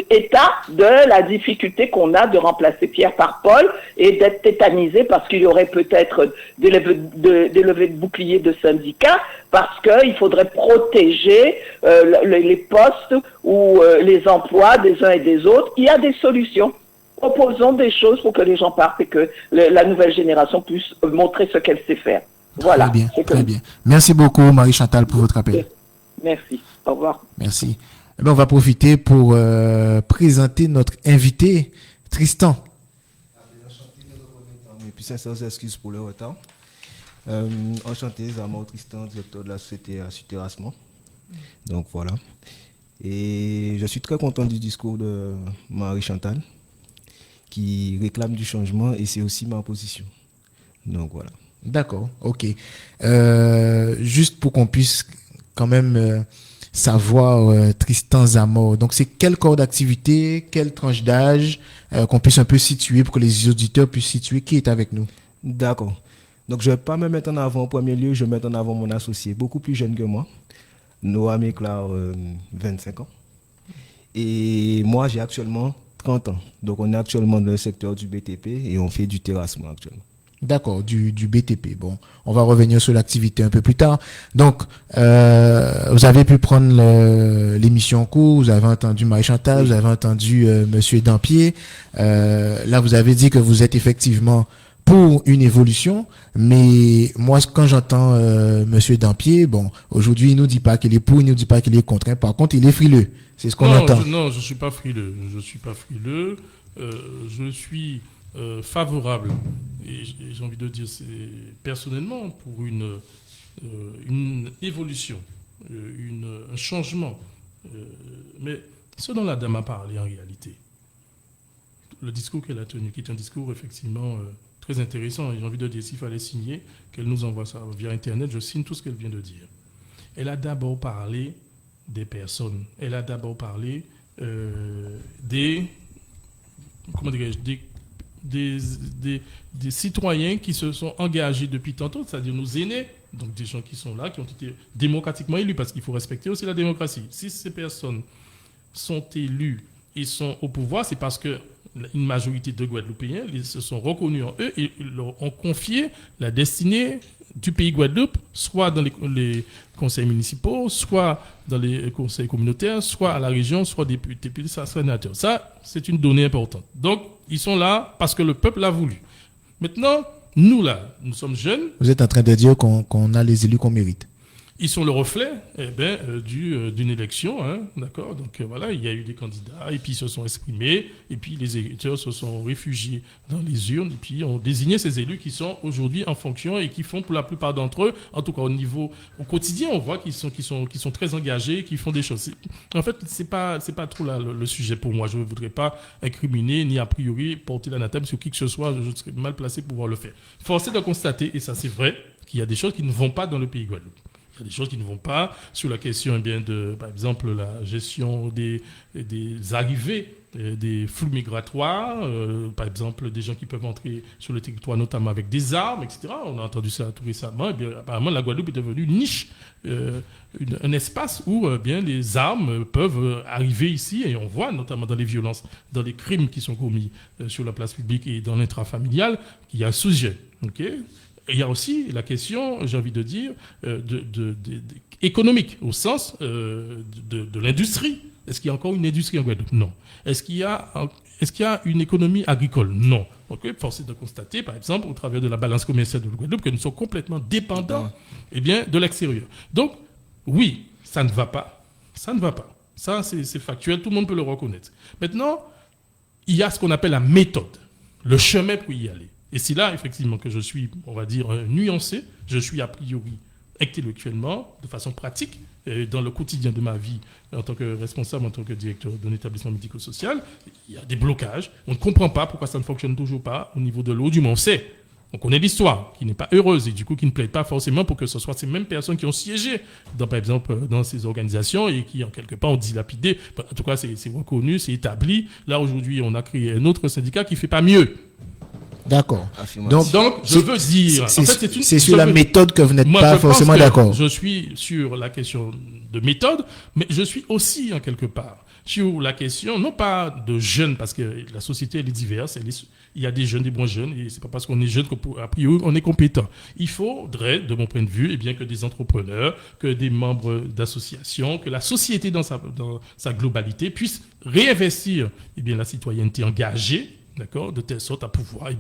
état de la difficulté qu'on a de remplacer Pierre par Paul et d'être tétanisé parce qu'il y aurait peut-être des levées de boucliers de syndicats parce qu'il faudrait protéger les postes ou les emplois des uns et des autres. Il y a des solutions. Proposons des choses pour que les gens partent et que la nouvelle génération puisse montrer ce qu'elle sait faire. Voilà. Très bien, très bien. Merci beaucoup, Marie-Chantal, pour votre appel. Merci. Au revoir. Merci. Eh bien, on va profiter pour présenter notre invité, Tristan. Et puis, sincères excuses pour le retard. Enchanté, Zamor Tristan, directeur de la société Assu Terrassement. Donc, voilà. Et je suis très content du discours de Marie-Chantal, qui réclame du changement, et c'est aussi ma position. Donc, voilà. D'accord, ok. Juste pour qu'on puisse quand même savoir Tristan Zamor. Donc, c'est quel corps d'activité, quelle tranche d'âge qu'on puisse un peu situer pour que les auditeurs puissent situer qui est avec nous. D'accord. Donc, je ne vais pas me mettre en avant en premier lieu, je vais mettre en avant mon associé, beaucoup plus jeune que moi, Noah Méclar, 25 ans. Et moi, j'ai actuellement 30 ans. Donc, on est actuellement dans le secteur du BTP et on fait du terrassement actuellement. D'accord, du BTP. Bon, on va revenir sur l'activité un peu plus tard. Donc, vous avez pu prendre l'émission en cours, vous avez entendu Marie-Chantal, vous avez entendu Monsieur Dampier. Là, vous avez dit que vous êtes effectivement pour une évolution, mais moi, quand j'entends Monsieur Dampier, bon, aujourd'hui, il nous dit pas qu'il est pour, il nous dit pas qu'il est contre. Par contre, il est frileux. C'est ce qu'on entend. Non, je suis pas frileux. Je suis pas frileux. Je suis favorable, et j'ai envie de dire, c'est personnellement pour une évolution, un changement. Mais ce dont la dame a parlé en réalité, le discours qu'elle a tenu, qui est un discours effectivement très intéressant, et j'ai envie de dire, s'il fallait signer, qu'elle nous envoie ça via Internet, je signe tout ce qu'elle vient de dire. Elle a d'abord parlé des personnes. Elle a d'abord parlé des citoyens qui se sont engagés depuis tantôt, c'est-à-dire nos aînés, donc des gens qui sont là, qui ont été démocratiquement élus, parce qu'il faut respecter aussi la démocratie. Si ces personnes sont élues et sont au pouvoir, c'est parce que une majorité de Guadeloupéens ils se sont reconnus en eux et leur ont confié la destinée du pays Guadeloupe, soit dans les conseils municipaux, soit dans les conseils communautaires, soit à la région, soit députés, soit sénateurs. Ça, c'est une donnée importante. Donc, ils sont là parce que le peuple l'a voulu. Maintenant, nous là, nous sommes jeunes. Vous êtes en train de dire qu'on a les élus qu'on mérite. Ils sont le reflet d'une élection, hein, d'accord. Donc voilà, il y a eu des candidats et puis ils se sont exprimés et puis les électeurs se sont réfugiés dans les urnes et puis ont désigné ces élus qui sont aujourd'hui en fonction et qui font pour la plupart d'entre eux, en tout cas au quotidien, on voit qu'ils sont très engagés, qu'ils font des choses. En fait, c'est pas trop là le sujet pour moi. Je ne voudrais pas incriminer ni a priori porter l'anathème sur qui que ce soit. Je serais mal placé pour pouvoir le faire. Force est de constater, et ça c'est vrai, qu'il y a des choses qui ne vont pas dans le pays Guadeloupe. Il y a des choses qui ne vont pas sur la question, eh bien, de, par exemple, la gestion des arrivées, des flux migratoires, par exemple, des gens qui peuvent entrer sur le territoire, notamment avec des armes, etc. On a entendu ça tout récemment. Eh bien, apparemment, la Guadeloupe est devenue une niche, un espace où bien, les armes peuvent arriver ici, et on voit, notamment dans les violences, dans les crimes qui sont commis sur la place publique et dans l'intrafamilial, qu'il y a un sujet. Okay. Il y a aussi la question, j'ai envie de dire, économique, au sens de l'industrie. Est-ce qu'il y a encore une industrie en Guadeloupe? Non. Est-ce qu'il y a une économie agricole? Non. Donc, force est de constater, par exemple, au travers de la balance commerciale de la Guadeloupe, que nous sommes complètement dépendants de l'extérieur. Donc, oui, ça ne va pas. Ça ne va pas. Ça, c'est factuel, tout le monde peut le reconnaître. Maintenant, il y a ce qu'on appelle la méthode, le chemin pour y aller. Et c'est là, effectivement, que je suis, on va dire, nuancé. Je suis, a priori, intellectuellement, de façon pratique, dans le quotidien de ma vie, en tant que responsable, en tant que directeur d'un établissement médico-social. Il y a des blocages. On ne comprend pas pourquoi ça ne fonctionne toujours pas au niveau de l'eau. Du moins, on sait. On connaît l'histoire, qui n'est pas heureuse et du coup, qui ne plaide pas forcément pour que ce soit ces mêmes personnes qui ont siégé, par exemple, dans ces organisations et qui, en quelque part, ont dilapidé. En tout cas, c'est reconnu, c'est établi. Là, aujourd'hui, on a créé un autre syndicat qui ne fait pas mieux. D'accord. Donc, je veux dire... C'est sur la méthode que vous n'êtes pas forcément d'accord. Je suis sur la question de méthode, mais je suis aussi, en quelque part, sur la question, non pas de jeunes, parce que la société, elle est diverse, il y a des jeunes, des moins jeunes, et c'est pas parce qu'on est jeune qu'a priori, on est compétent. Il faudrait, de mon point de vue, que des entrepreneurs, que des membres d'associations, que la société dans sa globalité puisse réinvestir, la citoyenneté engagée, d'accord, de telle sorte à pouvoir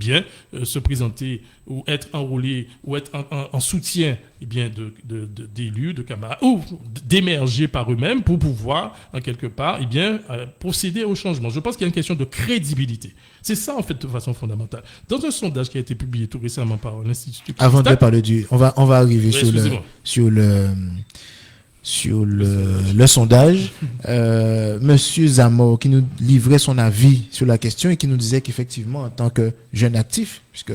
se présenter ou être enrôlé ou être en soutien d'élus, de camarades ou d'émerger par eux-mêmes pour pouvoir en quelque part procéder au changement. Je pense qu'il y a une question de crédibilité. C'est ça en fait de façon fondamentale. Dans un sondage qui a été publié tout récemment par l'Institut Avant de parler on va arriver sur le sondage, Monsieur Zamor qui nous livrait son avis sur la question et qui nous disait qu'effectivement, en tant que jeune actif, puisque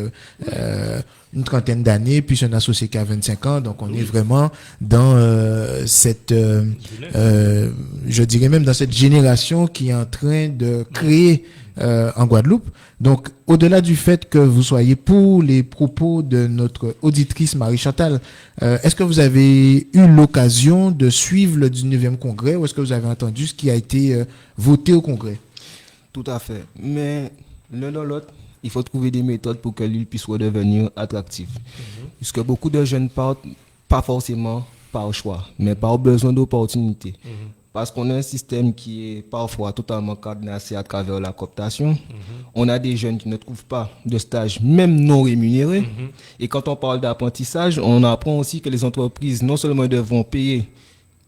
une trentaine d'années, puis un associé qui a 25 ans, donc on est vraiment dans cette, je dirais même dans cette génération qui est en train de créer en Guadeloupe. Donc, au-delà du fait que vous soyez pour les propos de notre auditrice Marie-Chantal, est-ce que vous avez eu l'occasion de suivre le 19e congrès ou est-ce que vous avez entendu ce qui a été voté au congrès? Tout à fait. Mais l'un dans l'autre, il faut trouver des méthodes pour que l'île puisse redevenir attractive. Puisque beaucoup de jeunes partent pas forcément par choix, mais par besoin d'opportunités. Parce qu'on a un système qui est parfois totalement cadenassé à travers la cooptation. On a des jeunes qui ne trouvent pas de stage, même non rémunéré. Et quand on parle d'apprentissage, on apprend aussi que les entreprises non seulement devront payer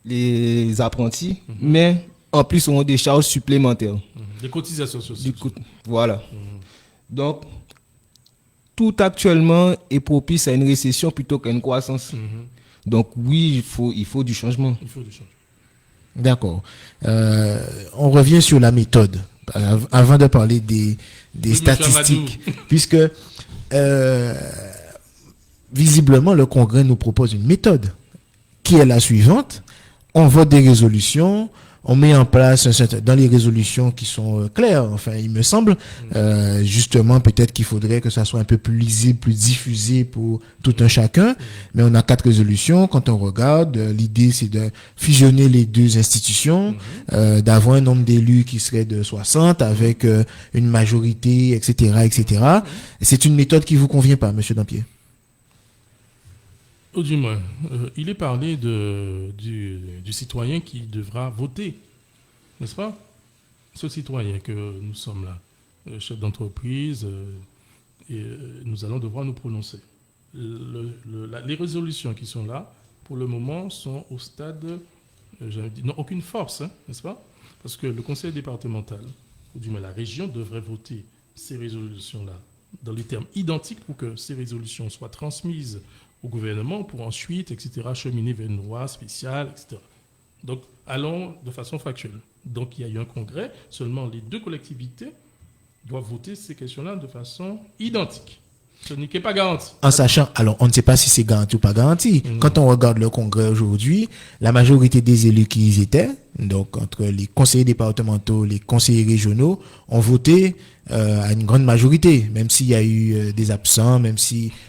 les apprentis, mais en plus auront des charges supplémentaires. Des cotisations sociales. Voilà. Donc, tout actuellement est propice à une récession plutôt qu'à une croissance. Donc oui, il faut du changement. Il faut du changement. D'accord. On revient sur la méthode avant de parler des statistiques, puisque visiblement le Congrès nous propose une méthode qui est la suivante. On vote des résolutions, on met en place dans les résolutions qui sont claires, enfin il me semble, justement peut-être qu'il faudrait que ça soit un peu plus lisible, plus diffusé pour tout un chacun, mais on a 4 résolutions. Quand on regarde, l'idée c'est de fusionner les deux institutions, d'avoir un nombre d'élus qui serait de 60 avec une majorité, etc., etc. C'est une méthode qui vous convient pas, Monsieur Dampier? Ou du moins, il est parlé du citoyen qui devra voter, n'est-ce pas? Ce citoyen que nous sommes là, chef d'entreprise, et nous allons devoir nous prononcer. Les résolutions qui sont là, pour le moment, sont au stade, n'ont aucune force, n'est-ce pas? Parce que le conseil départemental, ou du moins la région, devrait voter ces résolutions-là dans les termes identiques pour que ces résolutions soient transmises au gouvernement pour ensuite, etc., cheminer vers une loi spéciale, etc. Donc, allons de façon factuelle. Donc, il y a eu un congrès, seulement les 2 collectivités doivent voter ces questions-là de façon identique. Ce n'est pas garanti. En sachant, alors on ne sait pas si c'est garanti ou pas garanti. Quand on regarde le Congrès aujourd'hui, la majorité des élus qui y étaient, donc entre les conseillers départementaux, les conseillers régionaux, ont voté à une grande majorité, même s'il y a eu des absents, mais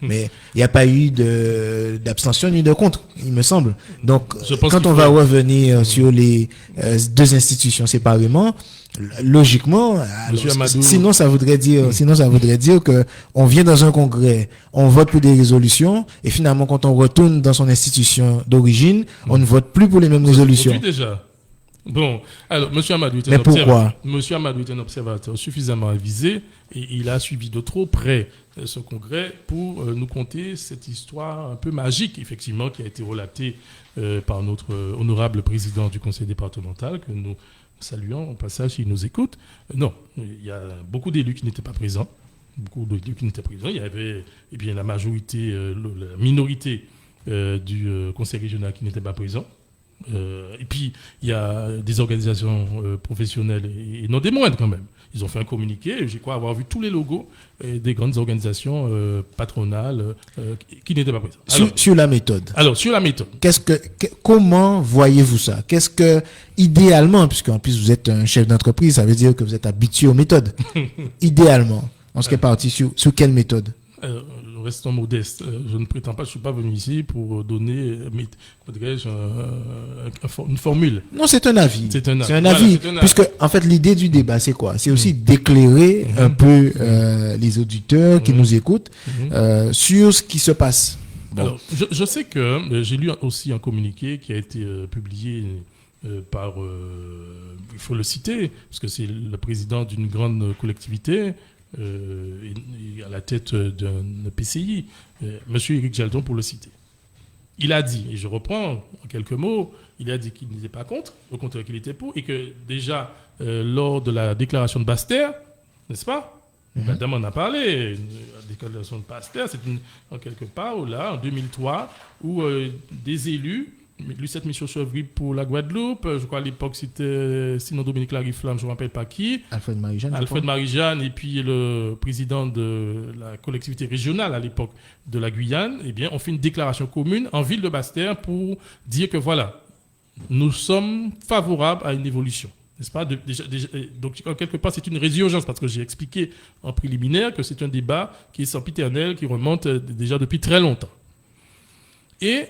il n'y a pas eu d'abstention ni de contre, il me semble. Donc, quand on va revenir sur les deux institutions séparément, logiquement, alors, sinon ça voudrait dire que on vient dans un congrès, on vote pour des résolutions et finalement quand on retourne dans son institution d'origine, on ne vote plus pour les mêmes résolutions. Déjà. Bon, alors Monsieur Amadou est un observateur suffisamment avisé et il a suivi de trop près ce congrès pour nous conter cette histoire un peu magique, effectivement, qui a été relatée par notre honorable président du conseil départemental que nous saluons au passage s'il nous écoute. Non, il y a beaucoup d'élus qui n'étaient pas présents. Il y avait la majorité, la minorité du conseil régional qui n'était pas présent. Et puis, il y a des organisations professionnelles et non des moindres quand même. Ils ont fait un communiqué, je crois avoir vu tous les logos des grandes organisations patronales qui n'étaient pas présentes. Sur la méthode. Alors, sur la méthode. Comment voyez-vous ça? Qu'est-ce que, idéalement, puisqu'en plus vous êtes un chef d'entreprise, ça veut dire que vous êtes habitué aux méthodes. Idéalement, on serait parti sur quelle méthode? Restons modestes. Je ne prétends pas, je ne suis pas venu ici pour donner une formule. Non, c'est un avis. C'est un avis. Puisque, en fait, l'idée du débat, c'est quoi? C'est aussi d'éclairer un peu les auditeurs qui nous écoutent sur ce qui se passe. Bon. Alors, je sais que j'ai lu aussi un communiqué qui a été publié par, il faut le citer, parce que c'est le président d'une grande collectivité, à la tête d'un PCI, M. Éric Jalton pour le citer. Il a dit, et je reprends en quelques mots, il a dit qu'il n'était pas contre, au contraire qu'il était pour, et que déjà, lors de la déclaration de Basse-Terre, n'est-ce pas? Madame en a parlé, la déclaration de Basse-Terre, c'est en quelque part, là, en 2003, où des élus, Lucette Michaud-Chevry pour la Guadeloupe, je crois à l'époque c'était sinon Dominique Lariflamme, je ne me rappelle pas qui. Alfred Marie-Jeanne et puis le président de la collectivité régionale à l'époque de la Guyane, eh bien, on fait une déclaration commune en ville de Basse-Terre pour dire que voilà, nous sommes favorables à une évolution. N'est-ce pas? Donc, quelque part, c'est une résurgence parce que j'ai expliqué en préliminaire que c'est un débat qui est sempiternel, qui remonte déjà depuis très longtemps. Et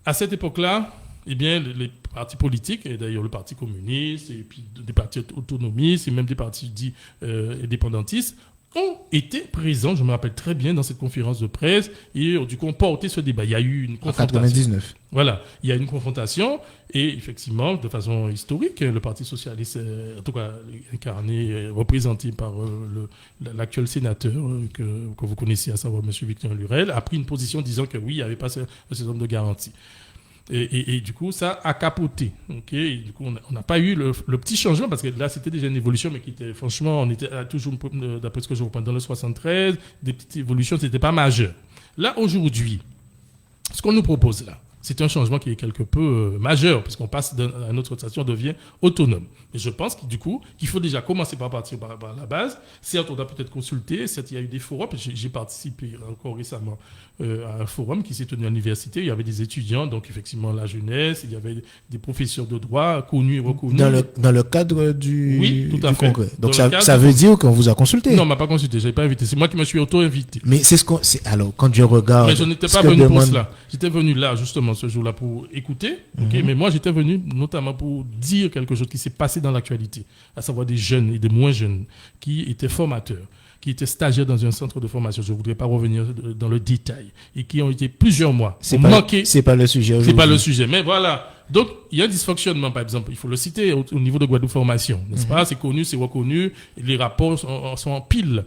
à cette époque-là, eh bien, les partis politiques, et d'ailleurs le Parti communiste, et puis des partis autonomistes, et même des partis dits indépendantistes, ont été présents, je me rappelle très bien, dans cette conférence de presse, et du coup ont porté ce débat. Il y a eu une confrontation. En 99. Voilà, il y a eu une confrontation, et effectivement, de façon historique, le Parti socialiste, en tout cas incarné, représenté par l'actuel sénateur que vous connaissez, à savoir M. Victor Lurel, a pris une position disant que oui, il n'y avait pas ce certain nombre de garanties. Et du coup, ça a capoté. Okay, et du coup, on n'a pas eu le petit changement, parce que là, c'était déjà une évolution, mais qui était, franchement, on était toujours, d'après ce que je reprends, dans le 73, des petites évolutions, c'était pas majeur. Là, aujourd'hui, ce qu'on nous propose là, c'est un changement qui est quelque peu majeur, puisqu'on passe à notre station, on devient autonome. Et je pense du coup qu'il faut déjà commencer par partir par la base. Certes, on a peut-être consulté, certes, il y a eu des forums. J'ai participé encore récemment à un forum qui s'est tenu à l'université. Il y avait des étudiants, donc effectivement la jeunesse, il y avait des professeurs de droit connus et reconnus. Dans le cadre du congrès. Donc ça veut dire qu'on vous a consulté? Non, on m'a pas consulté, je n'avais pas invité. C'est moi qui me suis auto-invité. Mais alors, quand je regarde... Mais je n'étais pas venu pour cela. J'étais venu là, justement, ce jour-là, pour écouter. Okay, mais moi, j'étais venu notamment pour dire quelque chose qui s'est passé dans l'actualité, à savoir des jeunes et des moins jeunes qui étaient formateurs, qui étaient stagiaires dans un centre de formation. Je ne voudrais pas revenir dans le détail. Et qui ont été plusieurs mois. C'est pas le sujet aujourd'hui. C'est pas le sujet. Mais voilà. Donc, il y a un dysfonctionnement, par exemple. Il faut le citer au niveau de Guadeloupe Formation. N'est-ce pas? C'est connu, c'est reconnu. Les rapports sont en pile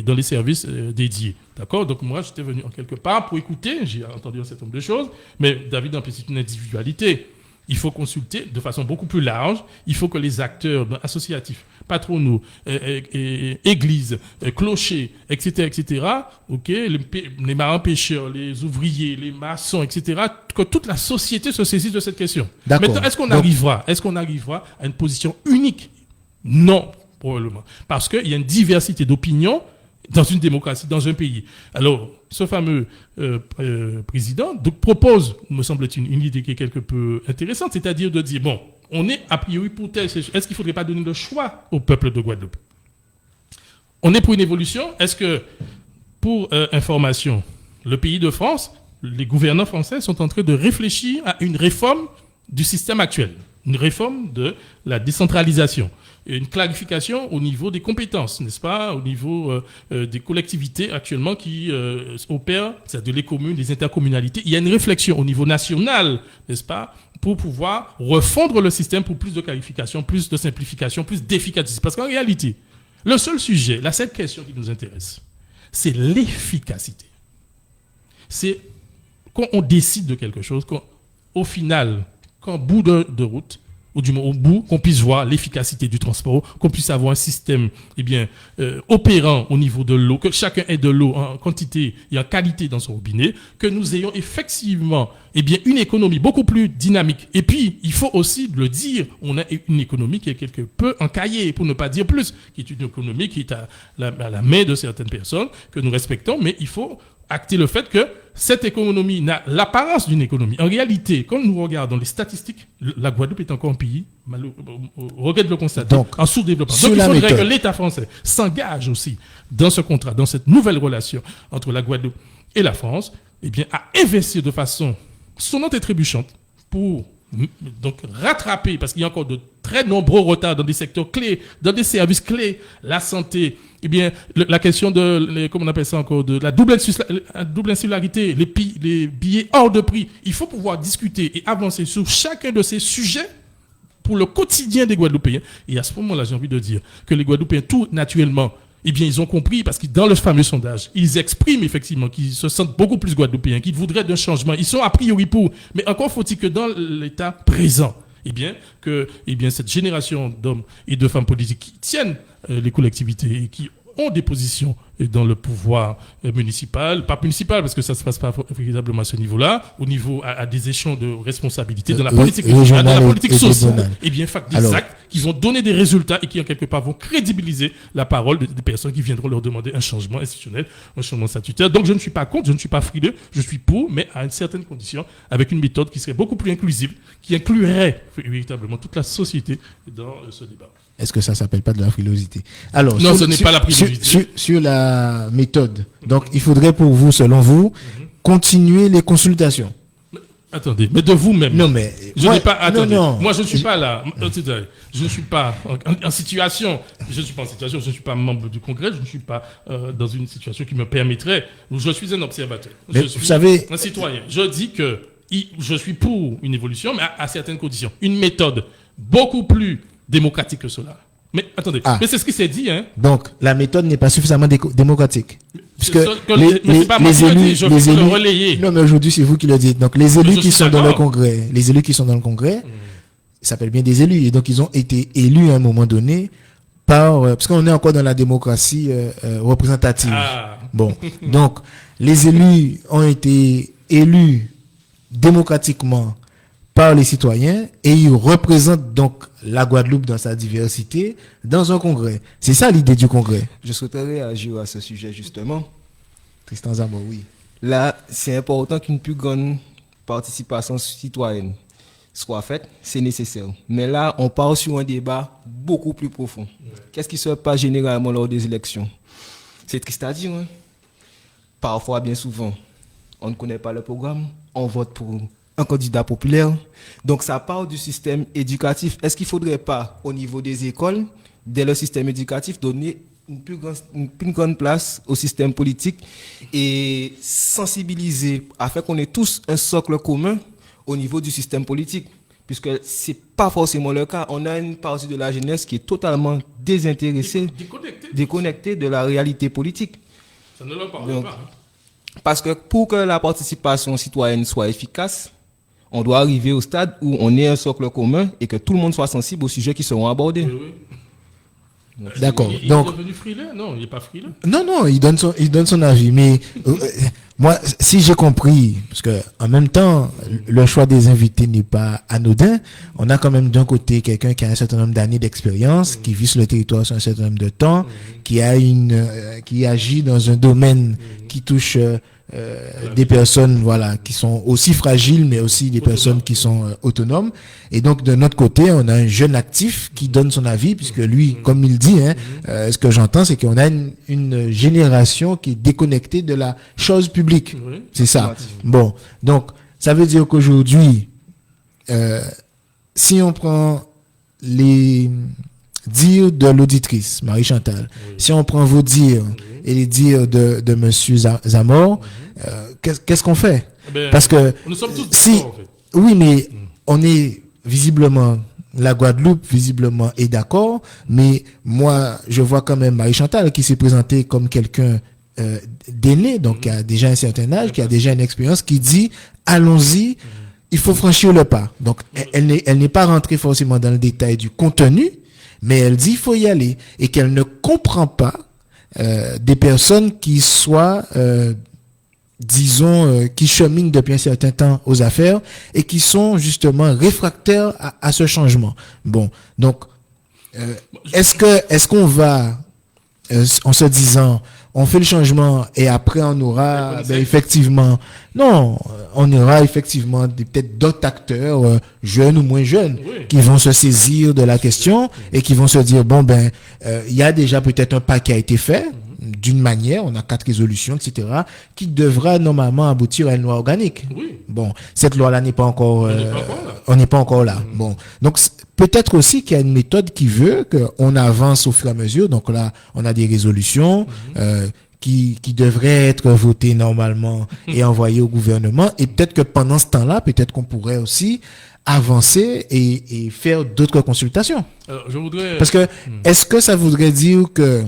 dans les services dédiés. D'accord? Donc, moi, j'étais venu en quelque part pour écouter. J'ai entendu un certain nombre de choses. Mais David, en plus, c'est une individualité. Il faut consulter de façon beaucoup plus large. Il faut que les acteurs associatifs, patronaux, églises, clochers, etc., okay, les marins-pêcheurs, les ouvriers, les maçons, etc., que toute la société se saisisse de cette question. D'accord. Maintenant, est-ce qu'on arrivera à une position unique? Non, probablement. Parce qu'il y a une diversité d'opinions dans une démocratie, dans un pays. Alors, ce fameux président donc, propose, me semble-t-il, une idée qui est quelque peu intéressante, c'est-à-dire de dire, bon, on est a priori pour tel, est-ce qu'il ne faudrait pas donner le choix au peuple de Guadeloupe? On est pour une évolution. Est-ce que, pour information, le pays de France, les gouvernants français sont en train de réfléchir à une réforme du système actuel, une réforme de la décentralisation, une clarification au niveau des compétences, n'est-ce pas, au niveau des collectivités actuellement qui opèrent, c'est-à-dire les communes, les intercommunalités. Il y a une réflexion au niveau national, n'est-ce pas, pour pouvoir refondre le système pour plus de clarification, plus de simplification, plus d'efficacité. Parce qu'en réalité, le seul sujet, la seule question qui nous intéresse, c'est l'efficacité. C'est quand on décide de quelque chose, au final, qu'en bout de route, ou du moins au bout, qu'on puisse voir l'efficacité du transport, qu'on puisse avoir un système opérant au niveau de l'eau, que chacun ait de l'eau en quantité et en qualité dans son robinet, que nous ayons effectivement une économie beaucoup plus dynamique. Et puis, il faut aussi le dire, on a une économie qui est quelque peu encaillée, pour ne pas dire plus, qui est une économie qui est à la main de certaines personnes, que nous respectons, mais il faut acter le fait que cette économie n'a l'apparence d'une économie. En réalité, quand nous regardons les statistiques, la Guadeloupe est encore un pays, au regret de le constater, en sous-développement. Donc il faudrait que l'État français s'engage aussi dans ce contrat, dans cette nouvelle relation entre la Guadeloupe et la France, à investir de façon sonnante et trébuchante pour donc rattraper, parce qu'il y a encore de très nombreux retards dans des secteurs clés, dans des services clés, la santé, la question de, comment on appelle ça encore, de la double insularité, les billets hors de prix. Il faut pouvoir discuter et avancer sur chacun de ces sujets pour le quotidien des Guadeloupéens. Et à ce moment-là, j'ai envie de dire que les Guadeloupéens, tout naturellement, ils ont compris, parce que dans le fameux sondage, ils expriment effectivement qu'ils se sentent beaucoup plus guadeloupéens, qu'ils voudraient d'un changement. Ils sont a priori pour. Mais encore faut-il que dans l'état présent, cette génération d'hommes et de femmes politiques qui tiennent les collectivités et qui ont des positions dans le pouvoir municipal, pas municipal parce que ça ne se passe pas véritablement à ce niveau-là, au niveau à des échelons de responsabilité dans la politique régionale, dans la politique sociale, des actes qui vont donner des résultats et qui en quelque part vont crédibiliser la parole des personnes qui viendront leur demander un changement institutionnel, un changement statutaire. Donc je ne suis pas contre, je ne suis pas frileux, je suis pour, mais à une certaine condition, avec une méthode qui serait beaucoup plus inclusive, qui inclurait véritablement toute la société dans ce débat. Est-ce que ça s'appelle pas de la frilosité? Alors, non, ce n'est pas la frilosité. Sur la méthode. Donc, il faudrait pour vous, selon vous, continuer les consultations. Attendez, mais de vous-même. Non, mais moi, je ne suis pas là. Je ne suis pas en situation. Je ne suis pas en situation. Je ne suis pas membre du Congrès. Je ne suis pas dans une situation qui me permettrait. Je suis un observateur. Je suis un citoyen. Je dis que je suis pour une évolution, mais à certaines conditions. Une méthode beaucoup plus démocratique que cela. Mais attendez, mais c'est ce qui s'est dit, hein. Donc, la méthode n'est pas suffisamment démocratique. Puisque les élus, le relayer. Non, mais aujourd'hui, c'est vous qui le dites. Donc, les élus qui sont dans le Congrès, ils s'appellent bien des élus. Et donc, ils ont été élus à un moment donné parce qu'on est encore dans la démocratie représentative. Bon. Donc, les élus ont été élus démocratiquement par les citoyens et ils représentent donc la Guadeloupe dans sa diversité dans un congrès. C'est ça l'idée du congrès. Je souhaiterais réagir à ce sujet justement. Tristan Zambo, oui. Là, c'est important qu'une plus grande participation citoyenne soit faite, c'est nécessaire. Mais là, on part sur un débat beaucoup plus profond. Qu'est-ce qui se passe généralement lors des élections? C'est triste à dire, hein? Parfois, bien souvent, on ne connaît pas le programme, on vote pour un candidat populaire. Donc ça part du système éducatif. Est-ce qu'il ne faudrait pas, au niveau des écoles, dès le système éducatif, donner une plus grande place au système politique et sensibiliser afin qu'on ait tous un socle commun au niveau du système politique? Puisque ce n'est pas forcément le cas. On a une partie de la jeunesse qui est totalement désintéressée, déconnectée de la réalité politique. Ça ne leur parle pas. Parce que pour que la participation citoyenne soit efficace, on doit arriver au stade où on ait un socle commun et que tout le monde soit sensible aux sujets qui seront abordés. Oui. D'accord. Il est devenu frileux? Non, il n'est pas frileux. Non, il donne son avis. Mais Moi, si j'ai compris, parce que en même temps, le choix des invités n'est pas anodin. On a quand même d'un côté quelqu'un qui a un certain nombre d'années d'expérience, qui vit sur le territoire sur un certain nombre de temps, qui agit dans un domaine qui touche des personnes, voilà, qui sont aussi fragiles, mais aussi des personnes qui sont autonomes. Et donc, de notre côté, on a un jeune actif qui donne son avis, puisque lui, comme il dit, ce que j'entends, c'est qu'on a une génération qui est déconnectée de la chose publique. C'est ça. Bon. Donc, ça veut dire qu'aujourd'hui, si on prend les dires de l'auditrice, Marie-Chantal, si on prend vos dires et les dires de monsieur Zamor, qu'est-ce qu'on fait? Parce que nous sommes tous si, d'accord, en fait. oui, mais on est visiblement, la Guadeloupe visiblement est d'accord, mais moi, je vois quand même Marie-Chantal qui s'est présentée comme quelqu'un d'aîné, donc qui a déjà un certain âge, qui a déjà une expérience, qui dit allons-y, il faut franchir le pas. Donc, elle n'est pas rentrée forcément dans le détail du contenu, mais elle dit il faut y aller et qu'elle ne comprend pas des personnes qui soient disons qui cheminent depuis un certain temps aux affaires et qui sont justement réfractaires à ce changement. Bon, donc est-ce qu'on va en se disant on fait le changement et après on aura effectivement on aura effectivement peut-être d'autres acteurs jeunes ou moins jeunes qui vont se saisir de la question et qui vont se dire bon il y a déjà peut-être un pas qui a été fait d'une manière, on a 4 résolutions, etc., qui devra normalement aboutir à une loi organique. Bon, cette loi-là n'est pas encore, on n'est pas encore là. Bon, donc peut-être aussi qu'il y a une méthode qui veut qu'on avance au fur et à mesure. Donc là, on a des résolutions qui devraient être votées normalement et envoyées au gouvernement. Et peut-être que pendant ce temps-là, peut-être qu'on pourrait aussi avancer et faire d'autres consultations. Alors, je voudrais... Parce que est-ce que ça voudrait dire que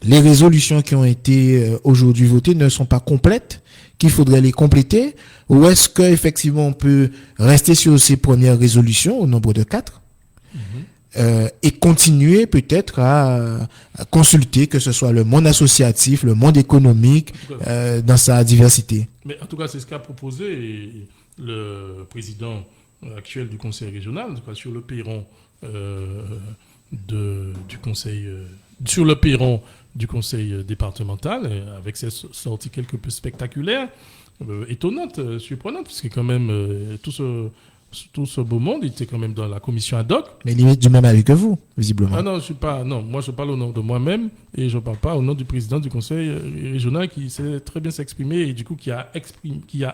les résolutions qui ont été aujourd'hui votées ne sont pas complètes, qu'il faudrait les compléter, ou est-ce qu'effectivement on peut rester sur ces premières résolutions au nombre de 4 et continuer peut-être à consulter, que ce soit le monde associatif, le monde économique, dans sa diversité. Mais en tout cas, c'est ce qu'a proposé le président actuel du conseil régional, en tout cas sur le perron du conseil, sur le perron du conseil départemental, avec cette sortie quelque peu spectaculaire, étonnante, surprenante, parce que quand même tout ce beau monde était quand même dans la commission ad hoc. Mais limite du même avis que vous, visiblement. Ah non, moi je parle au nom de moi-même et je ne parle pas au nom du président du conseil régional qui sait très bien s'exprimer et du coup qui a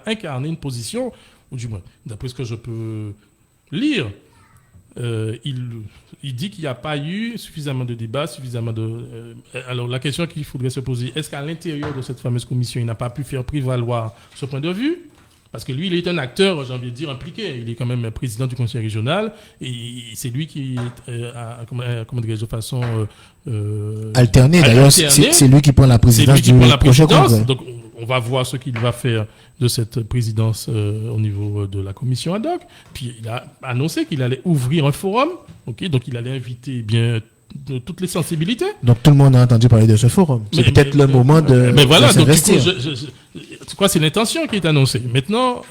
incarné une position, ou du moins, d'après ce que je peux lire, il dit qu'il n'y a pas eu suffisamment de débats, alors la question qu'il faudrait se poser, est-ce qu'à l'intérieur de cette fameuse commission, il n'a pas pu faire prévaloir ce point de vue? Parce que lui, il est un acteur, j'ai envie de dire, impliqué. Il est quand même président du conseil régional et c'est lui qui, comment dirais-je, de façon alternée. D'ailleurs, c'est lui qui prend la présidence du prochain congrès. Donc, on va voir ce qu'il va faire de cette présidence au niveau de la commission ad hoc. Puis, il a annoncé qu'il allait ouvrir un forum. Okay, donc, il allait inviter bien de toutes les sensibilités. Donc, tout le monde a entendu parler de ce forum. C'est peut-être le moment de mais voilà, de s'investir. Donc, je crois que c'est l'intention qui est annoncée. Maintenant,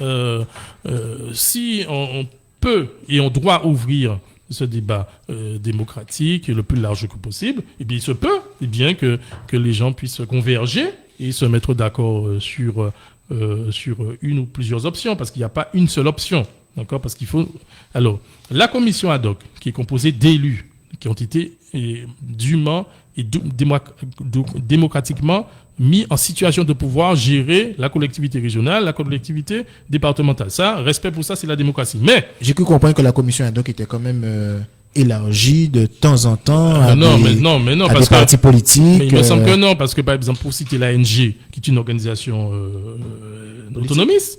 si on peut et on doit ouvrir ce débat démocratique le plus large que possible, eh bien, il se peut bien que les gens puissent converger et se mettre d'accord sur une ou plusieurs options, parce qu'il n'y a pas une seule option. D'accord ? Parce qu'il faut... Alors, la commission ad hoc, qui est composée d'élus qui ont été dûment et démocratiquement mis en situation de pouvoir gérer la collectivité régionale, la collectivité départementale. Ça, respect pour ça, c'est la démocratie. Mais j'ai cru comprendre que la commission ad hoc était quand même élargie de temps en temps à des partis politiques. Mais il me semble que non, parce que par exemple, pour citer l'ANG, qui est une organisation autonomiste,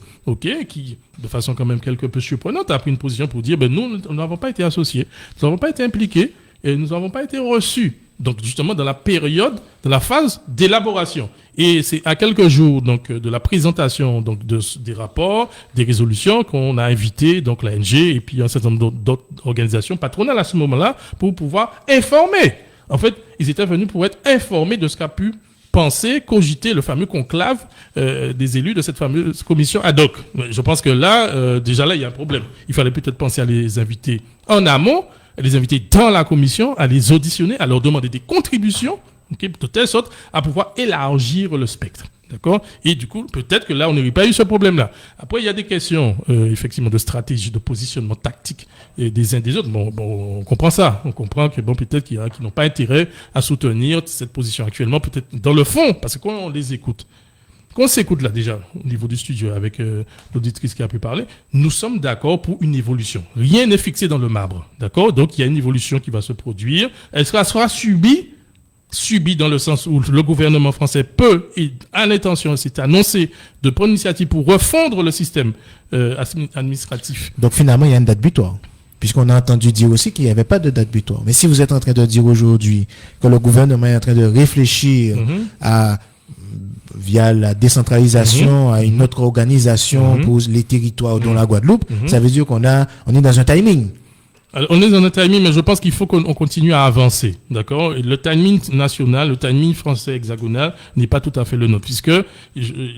qui, de façon quand même quelque peu surprenante, a pris une position pour dire nous n'avons pas été associés, nous n'avons pas été impliqués et nous n'avons pas été reçus. Donc justement dans la phase d'élaboration. Et c'est à quelques jours donc de la présentation donc des rapports, des résolutions qu'on a invité donc l'ANG et puis un certain nombre d'autres organisations patronales à ce moment-là pour pouvoir informer. En fait, ils étaient venus pour être informés de ce qu'a pu penser, cogiter le fameux conclave des élus de cette fameuse commission ad hoc. Je pense que là, déjà là, il y a un problème. Il fallait peut-être penser à les inviter en amont, à les inviter dans la commission, à les auditionner, à leur demander des contributions, de telle sorte à pouvoir élargir le spectre. D'accord? Et du coup, peut-être que là, on n'aurait pas eu ce problème-là. Après, il y a des questions, effectivement, de stratégie, de positionnement tactique des uns des autres. Bon, on comprend ça. On comprend que, peut-être qu'il y en a qui n'ont pas intérêt à soutenir cette position actuellement, peut-être dans le fond, parce que quand on les écoute, qu'on s'écoute là déjà, au niveau du studio, avec l'auditrice qui a pu parler, nous sommes d'accord pour une évolution. Rien n'est fixé dans le marbre. D'accord? Donc, il y a une évolution qui va se produire. Elle sera subie dans le sens où le gouvernement français peut, et a l'intention, c'est annoncé, de prendre l'initiative pour refondre le système administratif. Donc finalement, il y a une date butoir. Puisqu'on a entendu dire aussi qu'il n'y avait pas de date butoir. Mais si vous êtes en train de dire aujourd'hui que le gouvernement est en train de réfléchir via la décentralisation à une autre organisation pour les territoires dont la Guadeloupe, ça veut dire on est dans un timing. Alors, on est dans un timing, mais je pense qu'il faut qu'on continue à avancer, d'accord? Et le timing national, le timing français hexagonal n'est pas tout à fait le nôtre, puisque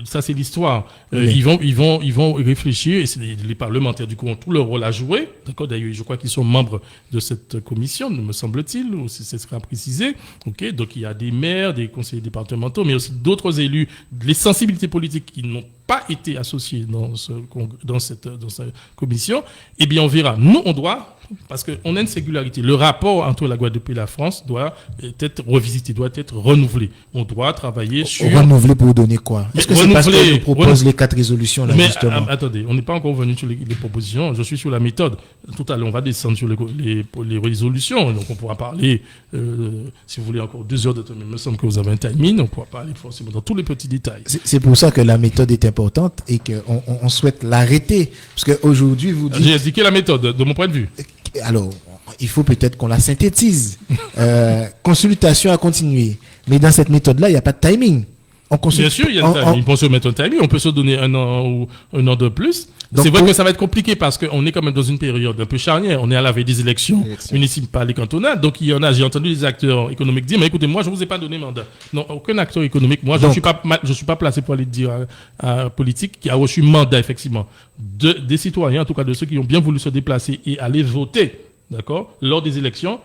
ça c'est l'histoire. Ils vont réfléchir, et c'est les parlementaires du coup ont tout leur rôle à jouer, d'accord? D'ailleurs, je crois qu'ils sont membres de cette commission, me semble-t-il, ou si ce sera précisé, ok? Donc il y a des maires, des conseillers départementaux, mais aussi d'autres élus, les sensibilités politiques qui n'ont pas été associés dans cette commission. Eh bien, on verra. Nous, on doit, parce qu'on a une singularité. Le rapport entre la Guadeloupe et la France doit être revisité, doit être renouvelé. On doit travailler sur... Renouvelé pour donner quoi? Est-ce que c'est parce qu'on nous propose les 4 résolutions là, justement? Attendez, on n'est pas encore venu sur les propositions. Je suis sur la méthode. Tout à l'heure, on va descendre sur les résolutions. Donc, on pourra parler, si vous voulez, encore 2 heures de temps. Mais il me semble que vous avez un timing. On pourra parler forcément dans tous les petits détails. C'est pour ça que la méthode est importante et qu'on souhaite l'arrêter. Parce qu'aujourd'hui, vous dites... J'ai indiqué la méthode, de mon point de vue. Alors, il faut peut-être qu'on la synthétise. Consultation à continuer. Mais dans cette méthode-là, il n'y a pas de timing. Bien sûr, il y a un timing. On peut se mettre un timing. On peut se donner 1 an ou 1 an de plus. C'est vrai que ça va être compliqué parce qu'on est quand même dans une période un peu charnière. On est à la veille des élections municipales et cantonales. Donc, il y en a, j'ai entendu des acteurs économiques dire, mais écoutez, moi, je vous ai pas donné mandat. Non, aucun acteur économique. Moi, je suis pas placé pour aller dire à politique qui a reçu mandat, effectivement, des citoyens, en tout cas de ceux qui ont bien voulu se déplacer et aller voter, d'accord, lors des élections.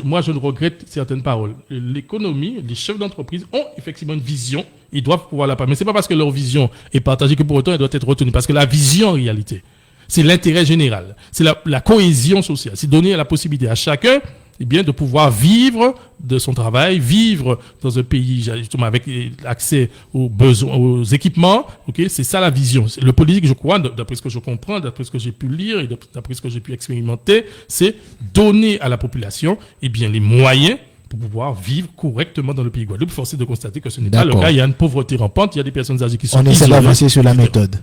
Moi, je ne regrette certaines paroles. L'économie, les chefs d'entreprise ont effectivement une vision. Ils doivent pouvoir la partager. Mais c'est pas parce que leur vision est partagée que pour autant elle doit être retenue. Parce que la vision, en réalité, c'est l'intérêt général. C'est la cohésion sociale. C'est donner la possibilité à chacun, eh bien, de pouvoir vivre de son travail, vivre dans un pays, justement, avec accès aux besoins, aux équipements. Ok, c'est ça la vision. Le politique, je crois, d'après ce que je comprends, d'après ce que j'ai pu lire et d'après ce que j'ai pu expérimenter, c'est donner à la population, eh bien, les moyens pour pouvoir vivre correctement dans le pays Guadeloupe. Force est de constater que ce n'est pas le cas. Il y a une pauvreté rampante, il y a des personnes âgées qui sont isolées. On essaie d'avancer sur la méthode.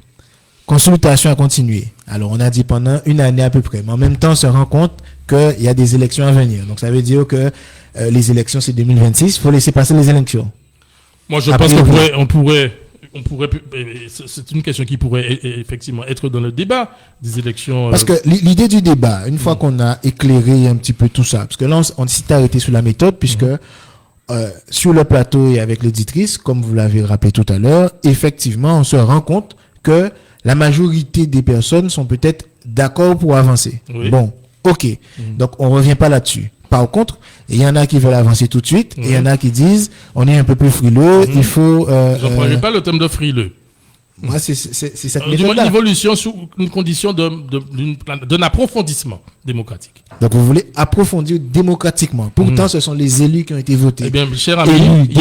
Consultation à continuer. Alors, on a dit pendant 1 année à peu près. Mais en même temps, on se rend compte qu'il y a des élections à venir. Donc, ça veut dire que les élections, c'est 2026. Il faut laisser passer les élections. Moi, je pense qu'on pourrait, c'est une question qui pourrait effectivement être dans le débat des élections. Parce que l'idée du débat, une fois qu'on a éclairé un petit peu tout ça, parce que là, on s'est arrêté sur la méthode, puisque sur le plateau et avec l'éditrice, comme vous l'avez rappelé tout à l'heure, effectivement, on se rend compte que la majorité des personnes sont peut-être d'accord pour avancer. Oui. Bon, ok. Donc, on revient pas là-dessus. Par contre, il y en a qui veulent avancer tout de suite, et il y en a qui disent, on est un peu plus frileux, il faut... Je ne prends pas le thème de frileux. Moi, c'est cette méthode-là. Une évolution sous une condition d'un approfondissement démocratique. Donc, vous voulez approfondir démocratiquement. Pourtant, ce sont les élus qui ont été votés. Eh bien, cher ami, il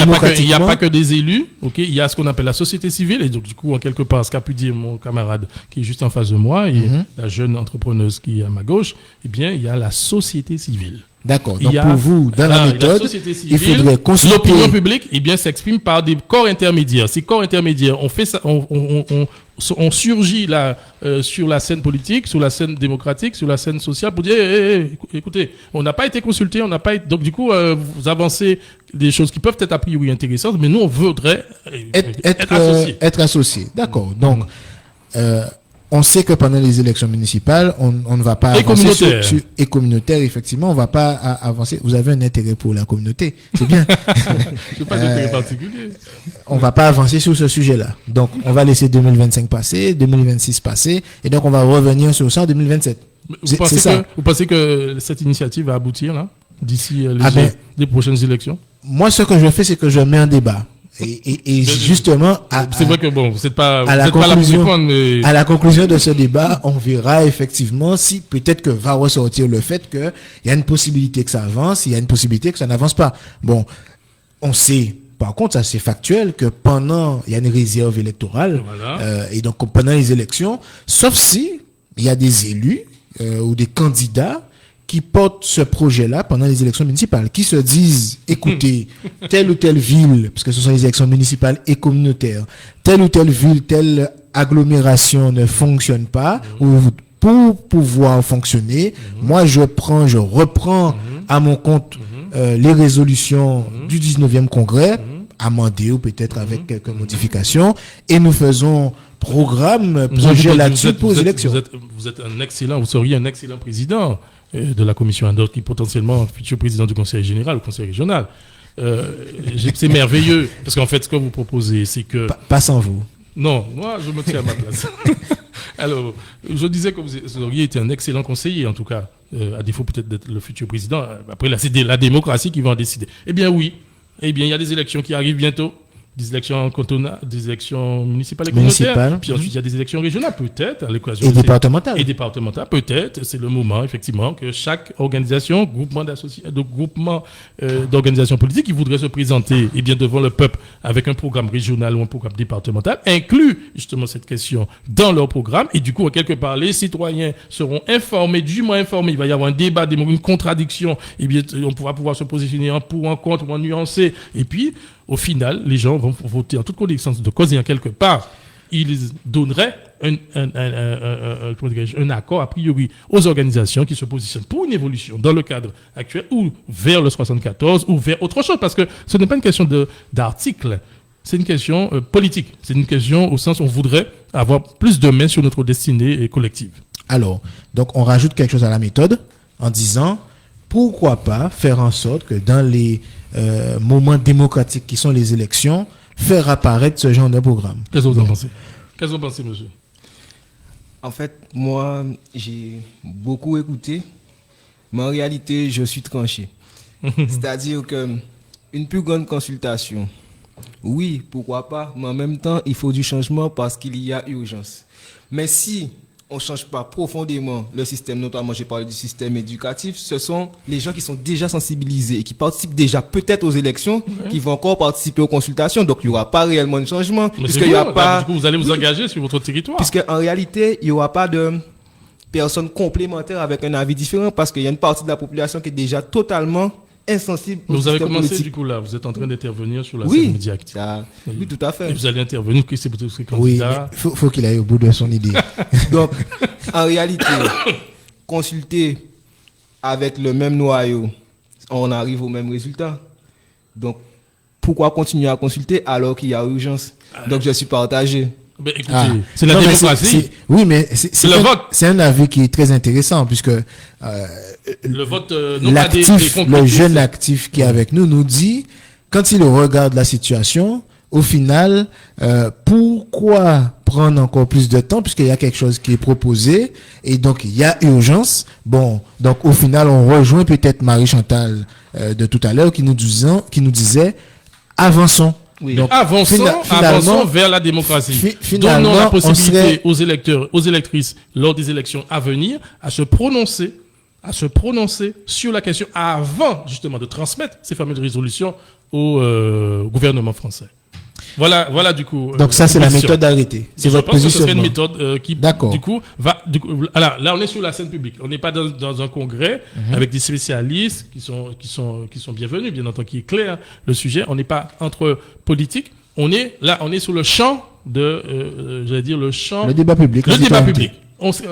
n'y a pas que des élus. Ok, il y a ce qu'on appelle la société civile. Et donc, du coup, en quelque part, ce qu'a pu dire mon camarade qui est juste en face de moi et la jeune entrepreneuse qui est à ma gauche, eh bien, il y a la société civile. D'accord. Donc, pour vous, dans la méthode, il faudrait consulter... L'opinion publique, eh bien, s'exprime par des corps intermédiaires. Ces corps intermédiaires, on fait ça, on surgit là, sur la scène politique, sur la scène démocratique, sur la scène sociale pour dire, écoutez, on n'a pas été consulté, donc, du coup, vous avancez des choses qui peuvent être a priori intéressantes, mais nous, on voudrait être associés. Être associés. D'accord. Donc, on sait que pendant les élections municipales, on ne va pas avancer et communautaire, effectivement, on ne va pas avancer. Vous avez un intérêt pour la communauté, c'est bien. Je n'ai pas d'intérêt particulier. On ne va pas avancer sur ce sujet-là. Donc, on va laisser 2025 passer, 2026 passer, et donc on va revenir sur ça en 2027. Vous pensez que cette initiative va aboutir là, d'ici les prochaines élections? Moi, ce que je fais, c'est que je mets un débat. Et justement, c'est vrai que bon, vous n'êtes pas à la conclusion de ce débat, on verra effectivement si peut-être que va ressortir le fait qu'il y a une possibilité que ça avance, il y a une possibilité que ça n'avance pas. Bon, on sait, par contre, ça c'est factuel, que il y a une réserve électorale, et donc pendant les élections, sauf si il y a des élus ou des candidats qui portent ce projet-là pendant les élections municipales, qui se disent, écoutez, telle ou telle ville, parce que ce sont les élections municipales et communautaires, telle ou telle ville, telle agglomération ne fonctionne pas, ou pour pouvoir fonctionner, moi je reprends à mon compte les résolutions du 19e congrès, amendées ou peut-être avec quelques modifications, et nous faisons projet là-dessus pour les élections. Vous seriez un excellent président de la commission ad hoc, qui potentiellement futur président du conseil général, ou conseil régional. C'est merveilleux, parce qu'en fait, ce que vous proposez, c'est que... Pas sans vous. Non, moi, je me tiens à ma place. Alors, je disais que vous auriez été un excellent conseiller, en tout cas, à défaut peut-être d'être le futur président. Après, là, c'est la démocratie qui va en décider. Eh bien, oui. Eh bien, il y a des élections qui arrivent bientôt. Des élections cantonales, des élections municipales et communautaires. Puis ensuite, il y a des élections régionales, peut-être, à l'occasion. Et départementales. Et départementales, peut-être. C'est le moment, effectivement, que chaque organisation, groupement d'organisations politiques qui voudrait se présenter, eh bien, devant le peuple avec un programme régional ou un programme départemental, inclut justement cette question dans leur programme. Et du coup, quelque part, les citoyens seront informés, dûment informés. Il va y avoir un débat, une contradiction. Eh bien, on pourra pouvoir se positionner en pour, en contre, ou en nuancer. Et puis, au final, les gens vont voter en toute connaissance de cause et en quelque part, ils donneraient un accord a priori aux organisations qui se positionnent pour une évolution dans le cadre actuel ou vers le 74 ou vers autre chose. Parce que ce n'est pas une question d'article, c'est une question politique. C'est une question au sens où on voudrait avoir plus de main sur notre destinée collective. Alors, donc on rajoute quelque chose à la méthode en disant pourquoi pas faire en sorte que dans les moments démocratiques qui sont les élections, faire apparaître ce genre de programme. Qu'est-ce que vous en pensez? Qu'est-ce que vous pensez, monsieur? En fait, moi, j'ai beaucoup écouté, mais en réalité, je suis tranché. C'est-à-dire qu'une plus grande consultation, oui, pourquoi pas, mais en même temps, il faut du changement parce qu'il y a urgence. Mais si on ne change pas profondément le système, notamment j'ai parlé du système éducatif, ce sont les gens qui sont déjà sensibilisés et qui participent déjà peut-être aux élections, qui vont encore participer aux consultations, donc il n'y aura pas réellement de changement. Puisqu'il y aura pas... Du coup, vous allez vous engager sur votre territoire. Puisqu'en réalité, il n'y aura pas de personnes complémentaires avec un avis différent, parce qu'il y a une partie de la population qui est déjà totalement insensible. Vous avez commencé politique. Du coup là, vous êtes en train d'intervenir sur la scène médiatique. Oui, tout à fait. Et vous allez intervenir, que c'est pour tous ces candidats. Oui, faut qu'il aille au bout de son idée. Donc, en réalité, consulter avec le même noyau, on arrive au même résultat. Donc, pourquoi continuer à consulter alors qu'il y a urgence? Donc, je suis partagé. Ben, écoutez, c'est la démocratie. Oui, mais c'est un avis qui est très intéressant puisque le vote, le jeune actif qui est avec nous dit, quand il regarde la situation, au final, pourquoi prendre encore plus de temps puisqu'il y a quelque chose qui est proposé et donc il y a urgence. Bon, donc au final, on rejoint peut-être Marie-Chantal de tout à l'heure qui nous disait avançons. Oui. Donc, avançons vers la démocratie. Donnons la possibilité aux électeurs, aux électrices, lors des élections à venir, à se prononcer sur la question avant, justement, de transmettre ces fameuses résolutions au gouvernement français. Voilà du coup. Donc ça, c'est la méthode arrêtée. C'est votre positionnement. Je pense que ce serait une méthode qui, du coup, là, on est sur la scène publique. On n'est pas dans un congrès avec des spécialistes qui sont bienvenus, bien entendu, qui éclairent le sujet. On n'est pas entre politiques. On est sur le champ le débat public. Le débat public.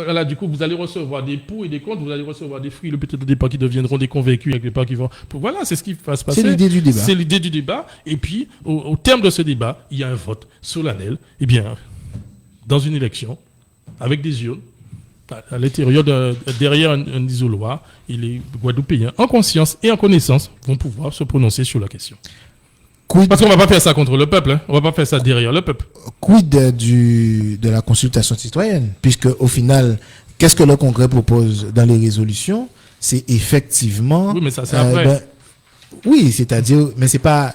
Là, du coup, vous allez recevoir des pour et des contre, vous allez recevoir des fruits, peut-être des pas qui deviendront des convaincus, avec des pas qui vont. Voilà, c'est ce qui va se passer. C'est l'idée du débat. C'est l'idée du débat. Et puis, au terme de ce débat, il y a un vote solennel. Eh bien, dans une élection, avec des urnes, à l'intérieur, derrière un isoloir, et les Guadeloupéens, en conscience et en connaissance, vont pouvoir se prononcer sur la question. Parce qu'on ne va pas faire ça contre le peuple, hein. On ne va pas faire ça derrière le peuple. Quid de la consultation citoyenne? Puisque au final, qu'est-ce que le Congrès propose dans les résolutions? C'est effectivement... Oui, mais ça c'est après. Oui, c'est-à-dire, mais c'est pas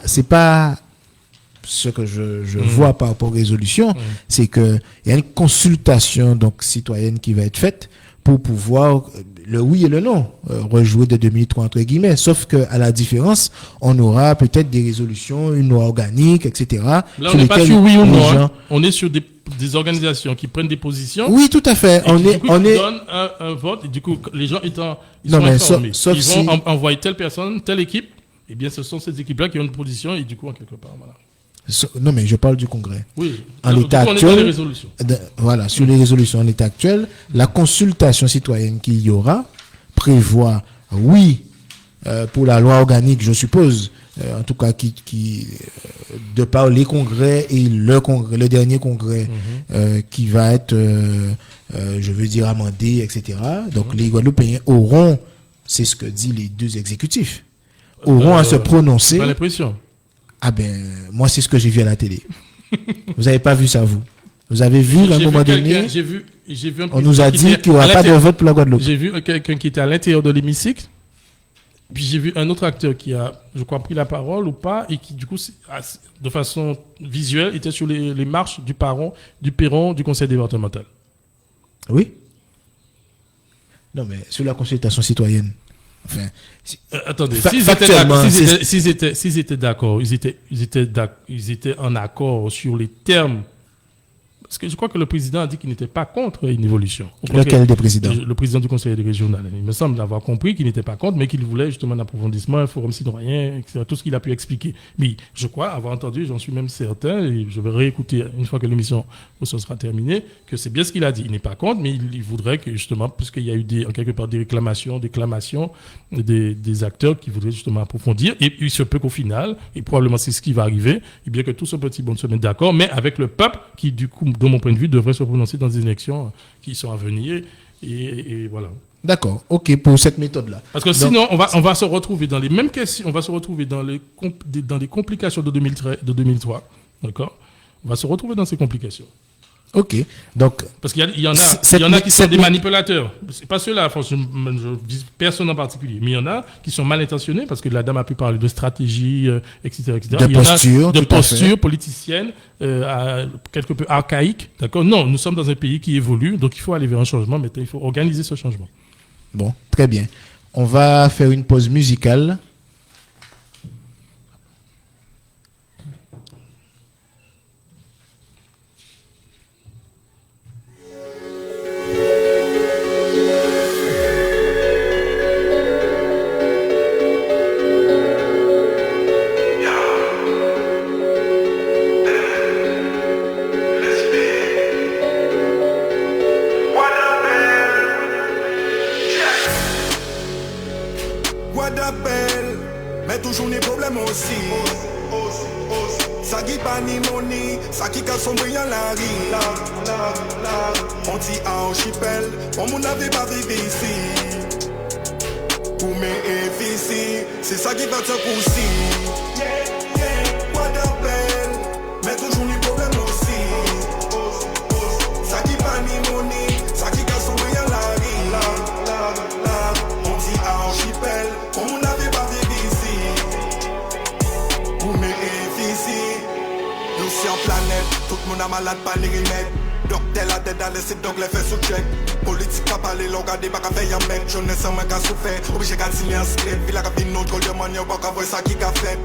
ce que je vois par rapport aux résolutions, c'est que il y a une consultation donc citoyenne qui va être faite pour pouvoir le oui et le non rejouer de 2003 entre guillemets. Sauf que à la différence, on aura peut-être des résolutions, une loi organique, etc. Là, on n'est pas sur oui ou non. Hein. On est sur des organisations qui prennent des positions. Oui, tout à fait. On donne un vote et du coup les gens ils sont informés. Ils vont envoyer telle personne, telle équipe. Eh bien, ce sont ces équipes-là qui ont une position et du coup, en quelque part, voilà. Non, mais je parle du Congrès. Oui. En l'état actuel, on est dans les résolutions. Voilà, sur les résolutions en l'état actuel, la consultation citoyenne qu'il y aura prévoit, oui, pour la loi organique, je suppose, en tout cas, qui de par les congrès et le dernier congrès, qui va être, je veux dire, amendé, etc. Donc, les Guadeloupéens auront, c'est ce que disent les deux exécutifs, auront à se prononcer. Pas l'impression. Ah ben, moi, c'est ce que j'ai vu à la télé. Vous n'avez pas vu ça, vous? Vous avez vu, à un moment donné, j'ai vu on nous a dit qu'il n'y aura pas de vote pour la Guadeloupe. J'ai vu quelqu'un qui était à l'intérieur de l'hémicycle, puis j'ai vu un autre acteur qui a, je crois, pris la parole ou pas, et qui, du coup, de façon visuelle, était sur les marches du perron du conseil départemental. Oui. Non, mais sur la consultation citoyenne. Enfin, attendez, s'ils étaient d'accord, ils étaient en accord sur les termes. Parce que je crois que le président a dit qu'il n'était pas contre une évolution. Lequel des présidents? Le président du conseil régional. Il me semble avoir compris qu'il n'était pas contre, mais qu'il voulait justement un approfondissement, un forum citoyen, etc. Tout ce qu'il a pu expliquer. Mais je crois avoir entendu, j'en suis même certain, et je vais réécouter une fois que l'émission sera terminée, que c'est bien ce qu'il a dit. Il n'est pas contre, mais il voudrait que justement, puisqu'il y a eu en quelque part des réclamations, des clamations des acteurs qui voudraient justement approfondir, et il se peut qu'au final, et probablement c'est ce qui va arriver, et bien que tout ce petit monde se mette d'accord, mais avec le peuple qui, du coup, de mon point de vue, devrait se prononcer dans des élections qui sont à venir. Et voilà. D'accord. OK, pour cette méthode-là. Parce que sinon, on va se retrouver dans les mêmes questions, on va se retrouver dans les complications de 2003. D'accord? On va se retrouver dans ces complications. OK. Donc, parce qu'il y en a qui sont des manipulateurs. C'est pas ceux-là, je vise personne en particulier. Mais il y en a qui sont mal intentionnés parce que la dame a pu parler de stratégie, etc., etc. De posture politicienne, quelque peu archaïque. D'accord? Non, nous sommes dans un pays qui évolue, donc il faut aller vers un changement. Maintenant, il faut organiser ce changement. Bon, très bien. On va faire une pause musicale. On dit archipel, on m'en avait pas vécu ici. Pour mes ici, c'est ça qui va te pousser. Quoi d'appel, mais toujours les problèmes aussi. Ça qui pas ni money, ça qui casse son brillant la rue. On dit archipel, on m'en avait pas vécu ici. Pour mes ici, nous sommes planète, tout le monde a malade, pas les remèdes. Docteur la tête à laisser donc les faits sous check. Politique a parlé, l'on garde pas qu'à faire un mec. Jeunesse en mec à souffert, obligé qu'à signer un script. Villa qu'à venir notre collier manière, pas qu'à voir ça qui qu'a fait.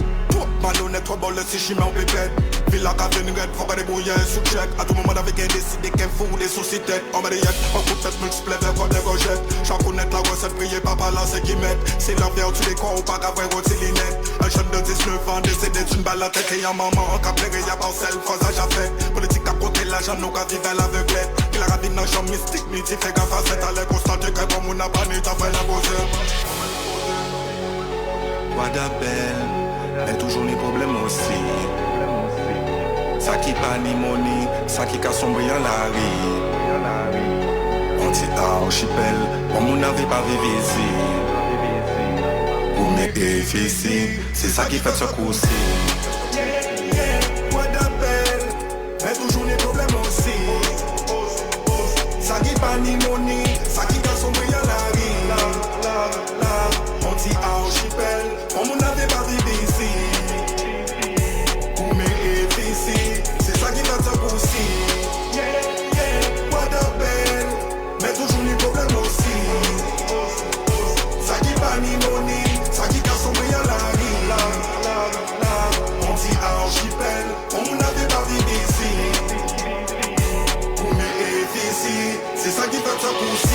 Malhonnête, trop bon, le si chimé en pépette. Villa qu'à venir, faut qu'à débrouiller sous check. À tout moment, avec un décidé qu'un fou des sociétés. On va dire, on coupe cette multiple vers quoi des rochettes. Chaque connaître la recette, prier, papa là, c'est qui met. C'est l'envers, tu les crois ou pas qu'à voir au télinette. Un jeune de 19 ans, décédé d'une balle à tête et un maman. Qu'à pleurer, y'a pas celle, faut ça, j'ai fait. Politique à côté, l'argent, nous qu'à vivre à l'aveuglette. Il a rabine dans champ mystique, midi, fait qu'à facette. Allez, constater que comme on a pas ni t'as fait la pose. Quoi d'appel, mais toujours les problèmes aussi. Ça qui pas ni money, ça qui casse son brillant la vie. On dit archipel, on m'en avait pas vécu ici. Pour mes déficits, c'est ça qui fait ce coup-ci. Quoi d'appel, mais toujours les problèmes aussi. Ça qui pas ni money, ça qui a sombré à la vie. On dit archipel, on m'en avait pas vécu ici. Pour mes déficits, c'est ça qui fait ce coup-ci. Quoi d'appel, mais toujours les problèmes aussi. Ça qui pas ni money, ça qui a sombré à la vie. On dit archipel, on m'en avait pas vécu ici. Pour mes déficits, c'est ça qui fait ça pousser.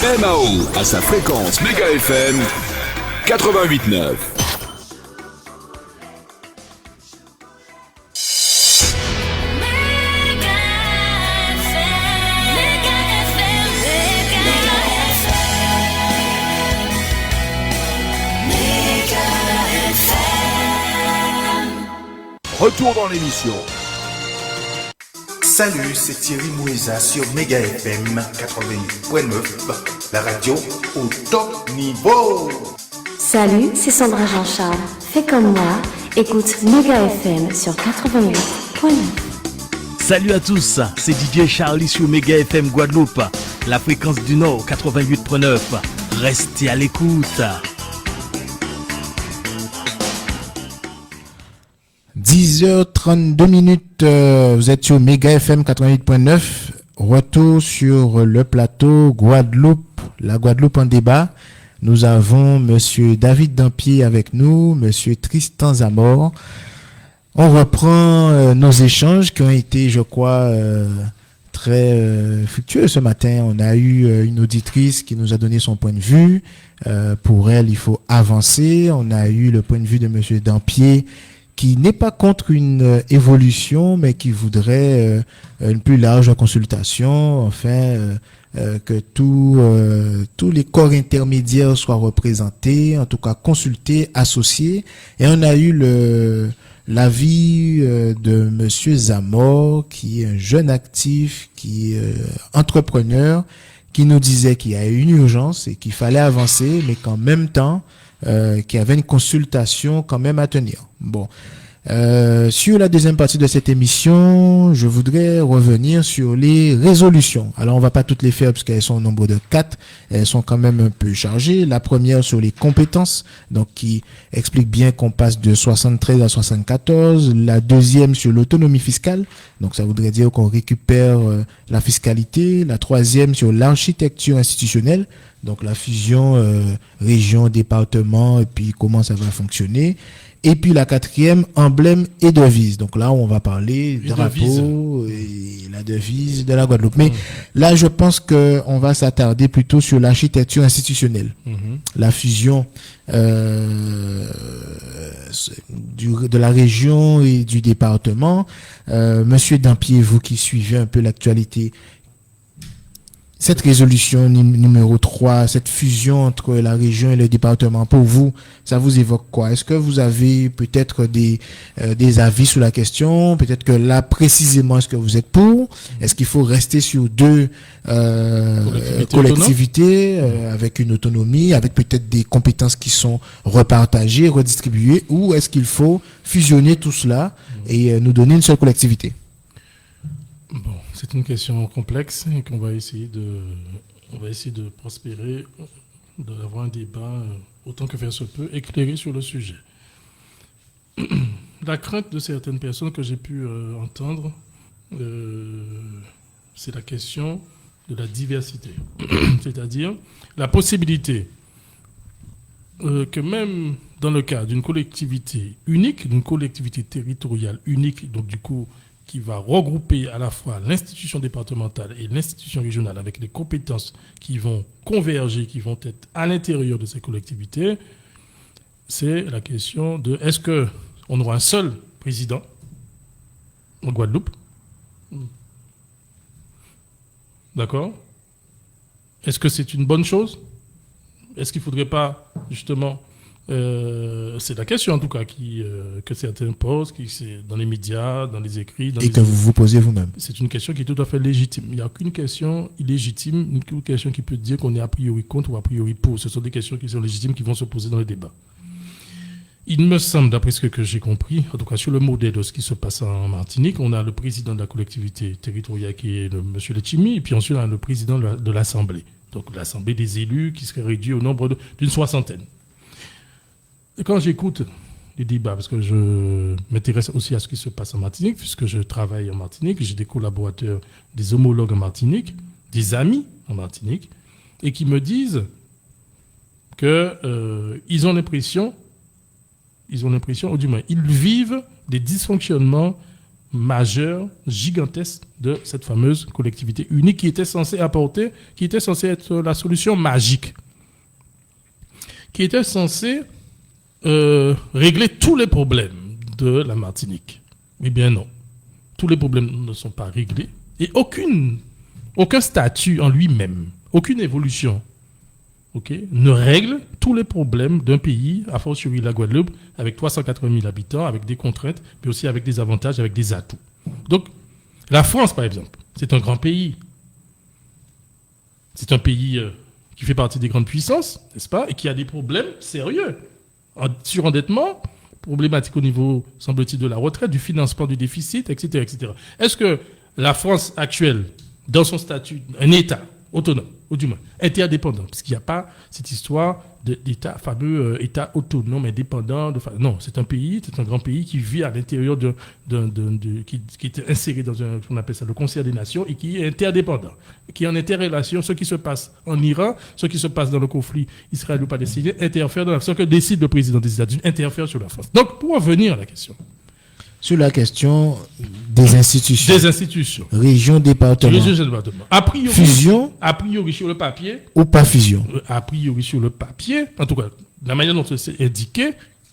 MAO à sa fréquence Méga FM 88.9. Retour dans l'émission. Salut, c'est Thierry Moueza sur Méga FM 88.9, la radio au top niveau. Salut, c'est Sandra Jean-Charles. Fais comme moi, écoute Méga FM sur 88.9. Salut à tous, c'est DJ Charlie sur Méga FM Guadeloupe, la fréquence du Nord 88.9. Restez à l'écoute. 10h32, vous êtes sur Méga FM 88.9. Retour sur le plateau Guadeloupe, la Guadeloupe en débat. Nous avons Monsieur David Dampier avec nous, Monsieur Tristan Zamor. On reprend nos échanges qui ont été, je crois, très fructueux ce matin. On a eu une auditrice qui nous a donné son point de vue. Pour elle, il faut avancer. On a eu le point de vue de Monsieur Dampier, qui n'est pas contre une évolution, mais qui voudrait une plus large consultation, enfin, que tous les corps intermédiaires soient représentés, en tout cas consultés, associés. Et on a eu l'avis de Monsieur Zamor, qui est un jeune actif, qui est entrepreneur, qui nous disait qu'il y a une urgence et qu'il fallait avancer, mais qu'en même temps, qu'il y avait une consultation quand même à tenir. Bon. Sur la deuxième partie de cette émission, je voudrais revenir sur les résolutions. Alors, on va pas toutes les faire parce qu'elles sont au nombre de 4. Elles sont quand même un peu chargées. La première sur les compétences, donc qui explique bien qu'on passe de 73 à 74. La deuxième sur l'autonomie fiscale. Donc, ça voudrait dire qu'on récupère la fiscalité. La troisième sur l'architecture institutionnelle. Donc, la fusion région, département et puis comment ça va fonctionner. Et puis la quatrième, emblème et devise. Donc là, on va parler drapeau et la devise de la Guadeloupe. Mais là, je pense qu'on va s'attarder plutôt sur l'architecture institutionnelle. La fusion de la région et du département. Monsieur Dampier, vous qui suivez un peu l'actualité, cette résolution numéro 3, cette fusion entre la région et le département, pour vous, ça vous évoque quoi? Est-ce que vous avez peut-être des avis sur la question? Peut-être que là, précisément, est-ce que vous êtes pour? Est-ce qu'il faut rester sur deux collectivités avec une autonomie, avec peut-être des compétences qui sont repartagées, redistribuées, ou est-ce qu'il faut fusionner tout cela et nous donner une seule collectivité? Bon, c'est une question complexe et qu'on va essayer de prospérer, d'avoir un débat autant que faire se peut, éclairé sur le sujet. La crainte de certaines personnes que j'ai pu entendre, c'est la question de la diversité, c'est-à-dire la possibilité que même dans le cas d'une collectivité unique, d'une collectivité territoriale unique, donc du coup qui va regrouper à la fois l'institution départementale et l'institution régionale avec les compétences qui vont converger, qui vont être à l'intérieur de ces collectivités, c'est la question de est-ce qu'on aura un seul président en Guadeloupe? D'accord? Est-ce que c'est une bonne chose? Est-ce qu'il ne faudrait pas, justement, c'est la question en tout cas que certains posent, qui c'est dans les médias, dans les écrits. Et que vous vous posez vous-même. C'est une question qui est tout à fait légitime. Il n'y a aucune question illégitime, une question qui peut dire qu'on est a priori contre ou a priori pour. Ce sont des questions qui sont légitimes, qui vont se poser dans les débats. Il me semble, d'après ce que j'ai compris, en tout cas sur le modèle de ce qui se passe en Martinique, on a le président de la collectivité territoriale qui est M. Letchimi, et puis ensuite on a le président de l'Assemblée. Donc l'Assemblée des élus qui serait réduit au nombre d'une 60aine. Et quand j'écoute les débats, parce que je m'intéresse aussi à ce qui se passe en Martinique, puisque je travaille en Martinique, j'ai des collaborateurs, des homologues en Martinique, des amis en Martinique, et qui me disent qu'ils ont l'impression, ou du moins, ils vivent des dysfonctionnements majeur, gigantesque de cette fameuse collectivité unique qui était censée être la solution magique, qui était censée régler tous les problèmes de la Martinique. Eh bien non, tous les problèmes ne sont pas réglés et aucun statut en lui-même, aucune évolution ne règle tous les problèmes d'un pays, à fortiori la Guadeloupe, avec 380 000 habitants, avec des contraintes, mais aussi avec des avantages, avec des atouts. Donc, la France, par exemple, c'est un grand pays. C'est un pays qui fait partie des grandes puissances, n'est-ce pas, et qui a des problèmes sérieux. Surendettement, problématique au niveau, semble-t-il, de la retraite, du financement du déficit, etc., etc. Est-ce que la France actuelle, dans son statut, un État autonome, ou du moins interdépendant, parce qu'il n'y a pas cette histoire d'État, fameux État autonome, indépendant. Non, c'est un pays, c'est un grand pays qui vit à l'intérieur qui est inséré dans on appelle ça le Conseil des Nations et qui est interdépendant, qui est en interrelation. Ce qui se passe en Iran, ce qui se passe dans le conflit israélo-palestinien interfère dans ce que décide le président des États-Unis, interfère sur la France. Donc, pour revenir à la question. Sur la question des institutions. Des institutions. Région, département. A priori, fusion. A priori sur le papier. Ou pas fusion. A priori sur le papier. En tout cas, la manière dont c'est indiqué,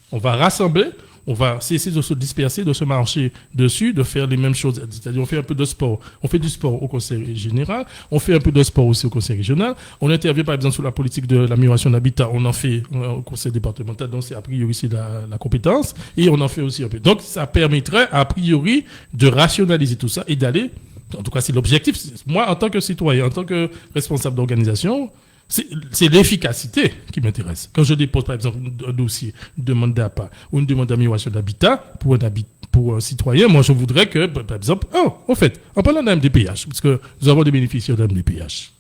on va rassembler, on va cesser de se disperser, de se marcher dessus, de faire les mêmes choses. C'est-à-dire, on fait un peu de sport. On fait du sport au conseil général. On fait un peu de sport aussi au conseil régional. On intervient, par exemple, sur la politique de l'amélioration de l'habitat. On en fait au conseil départemental. Donc, c'est a priori c'est la compétence. Et on en fait aussi un peu. Donc, ça permettrait, a priori, de rationaliser tout ça et d'aller, en tout cas, c'est l'objectif. Moi, en tant que citoyen, en tant que responsable d'organisation, c'est l'efficacité qui m'intéresse. Quand je dépose, par exemple, un dossier, une demande d'appât ou une demande d'amélioration d'habitat pour un citoyen, moi, je voudrais que, par exemple, en fait, en parlant d'un MDPH, parce que nous avons des bénéficiaires d'un MDPH,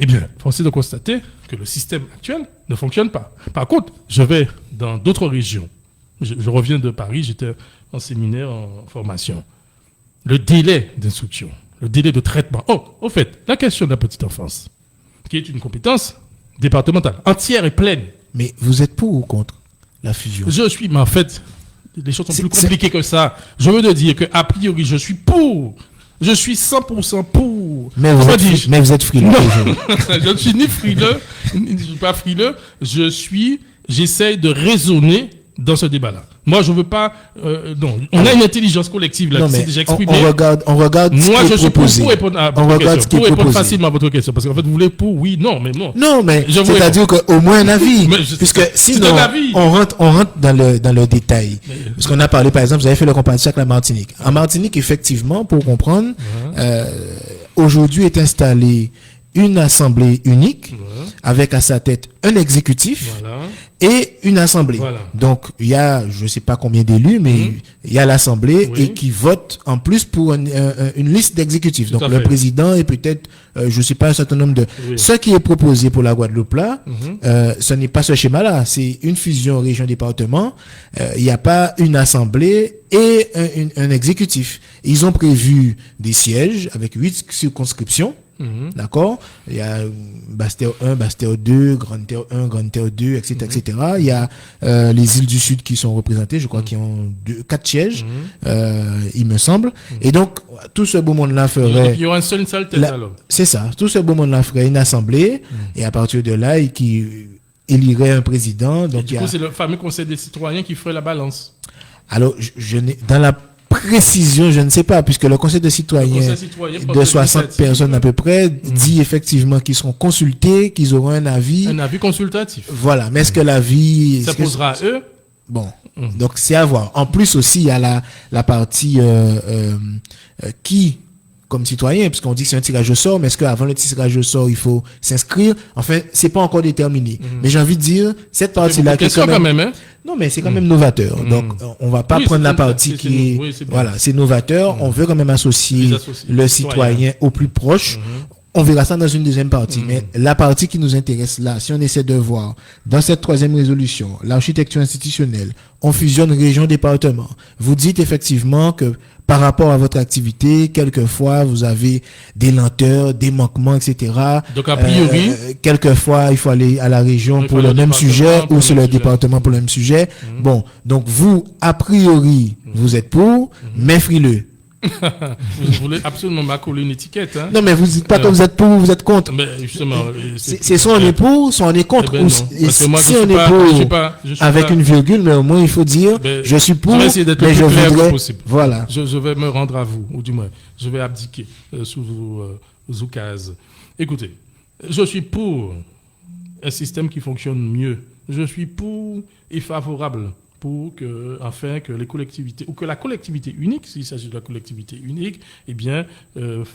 eh bien, force est de constater que le système actuel ne fonctionne pas. Par contre, je vais dans d'autres régions. Je reviens de Paris, j'étais en séminaire, en formation. Le délai d'instruction, le délai de traitement. Au fait, la question de la petite enfance, qui est une compétence départementale, entière et pleine. Mais vous êtes pour ou contre la fusion? Je suis, mais en fait, les choses sont plus compliquées que ça. Je veux te dire qu'à priori, je suis pour. Je suis 100% pour. Mais vous êtes frileux. Non, je ne suis ni frileux, je ne suis pas frileux. J'essaye de raisonner dans ce débat-là. Moi, je veux pas. Non, on a une intelligence collective là, qui s'est déjà exprimée. On regarde. Moi, je suis proposé. pour répondre à votre question. Pour répondre facilement à votre question, parce qu'en fait, vous voulez pour, oui, non, mais non. Non, mais c'est-à-dire qu'au moins un avis, puisque sinon on rentre dans le détail. Parce qu'on a parlé, par exemple, vous avez fait le comparatif avec la Martinique. En Martinique, effectivement, pour comprendre, aujourd'hui est installée une assemblée unique avec à sa tête un exécutif et une assemblée. Donc, il y a, je ne sais pas combien d'élus, mais il y a l'assemblée et qui vote en plus pour une liste d'exécutifs. Donc, le président et peut-être, je ne sais pas, un certain nombre de... Ce qui est proposé pour la Guadeloupe là, ce n'est pas ce schéma-là. C'est une fusion région-département. Il n'y a pas une assemblée et un exécutif. Ils ont prévu des sièges avec 8 circonscriptions. D'accord? Il y a Bastéo 1, Bastéo 2, Grande Terre 1, Grande Terre 2, etc., etc. Il y a les îles du Sud qui sont représentées, je crois qu'ils ont 4 sièges, il me semble. Et donc, tout ce beau monde-là ferait... Il y aura une seule tête alors. C'est ça. Tout ce beau monde-là ferait une assemblée, et à partir de là, qui élirait un président. Donc, et du coup, c'est le fameux conseil des citoyens qui ferait la balance. Alors, dans la précision, je ne sais pas, puisque le conseil de citoyens de 60 personnes à peu près dit effectivement qu'ils seront consultés, qu'ils auront un avis. Un avis consultatif. Voilà. Mais est-ce que l'avis... Ça posera à eux? Bon. Donc, c'est à voir. En plus aussi, il y a la partie qui, comme citoyen, puisqu'on dit que c'est un tirage au sort, mais est-ce qu'avant le tirage au sort, il faut s'inscrire? Enfin, c'est pas encore déterminé. Mais j'ai envie de dire, cette partie-là... quand même, hein? Non, mais c'est quand même novateur. Donc, on va pas prendre la partie qui est... Voilà, c'est novateur. On veut quand même associer le citoyen au plus proche. On verra ça dans une deuxième partie. Mais la partie qui nous intéresse là, si on essaie de voir dans cette troisième résolution, l'architecture institutionnelle, on fusionne région-département. Vous dites effectivement que par rapport à votre activité, quelquefois vous avez des lenteurs, des manquements, etc. Donc a priori, quelquefois il faut aller à la région pour le même sujet ou sur le département pour le même sujet. Bon, donc vous, a priori, vous êtes pour, mais frileux. Vous voulez absolument m'accoler une étiquette, hein? Non, mais vous dites pas que vous êtes pour ou vous êtes contre. Mais justement, c'est soit on est pour, soit on est contre. Ben si moi, on est pour, avec une virgule, mais au moins il faut dire, je suis pour, mais je voudrais. Voilà. Je vais me rendre à vous, ou du moins, je vais abdiquer sous vos oukases. Écoutez, je suis pour un système qui fonctionne mieux. Je suis pour et favorable afin que les collectivités, ou que la collectivité unique, s'il s'agit de la collectivité unique, eh bien,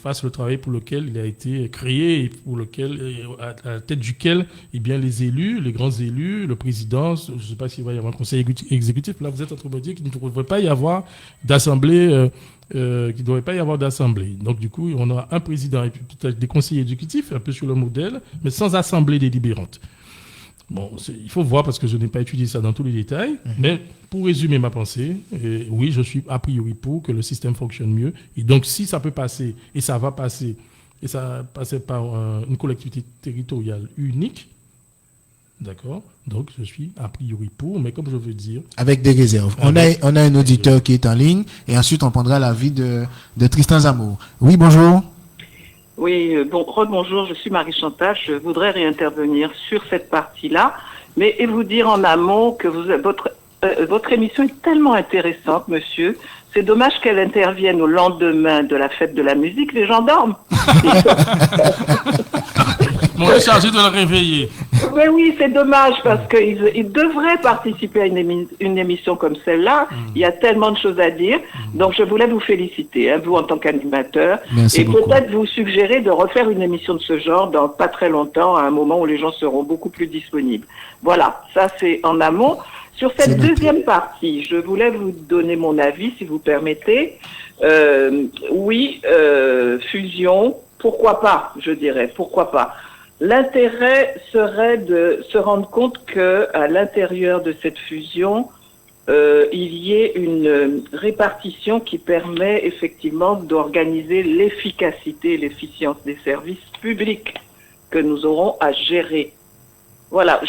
fasse le travail pour lequel il a été créé et pour lequel, à la tête duquel, eh bien, les élus, les grands élus, le président, je ne sais pas s'il va y avoir un conseil exécutif, là, vous êtes en train de me dire qu'il ne devrait pas y avoir d'assemblée, Donc, du coup, on aura un président et puis peut-être des conseillers exécutifs, un peu sur le modèle, mais sans assemblée délibérante. Bon, il faut voir parce que je n'ai pas étudié ça dans tous les détails, mais pour résumer ma pensée, oui, je suis a priori pour que le système fonctionne mieux. Et donc, si ça peut passer, et ça va passer, et ça va passer par une collectivité territoriale unique, d'accord, donc je suis a priori pour, mais comme je veux dire... Avec des réserves. On a un auditeur qui est en ligne, et ensuite on prendra l'avis de Tristan Zamour. Oui, bonjour. Oui, rebonjour, je suis Marie Chantal, je voudrais réintervenir sur cette partie-là, mais et vous dire en amont que votre émission est tellement intéressante, monsieur. C'est dommage qu'elle intervienne au lendemain de la fête de la musique, les gens dorment. On est chargé de le réveiller. Mais oui, c'est dommage parce qu'ils devraient participer à une émission comme celle-là. Il y a tellement de choses à dire. Donc, je voulais vous féliciter, vous en tant qu'animateur. Merci beaucoup. Peut-être vous suggérer de refaire une émission de ce genre dans pas très longtemps, à un moment où les gens seront beaucoup plus disponibles. Voilà, ça c'est en amont. Sur cette deuxième partie, je voulais vous donner mon avis, si vous permettez. Oui, fusion, pourquoi pas, je dirais, pourquoi pas. L'intérêt serait de se rendre compte que à l'intérieur de cette fusion, il y ait une répartition qui permet effectivement d'organiser l'efficacité et l'efficience des services publics que nous aurons à gérer. Voilà,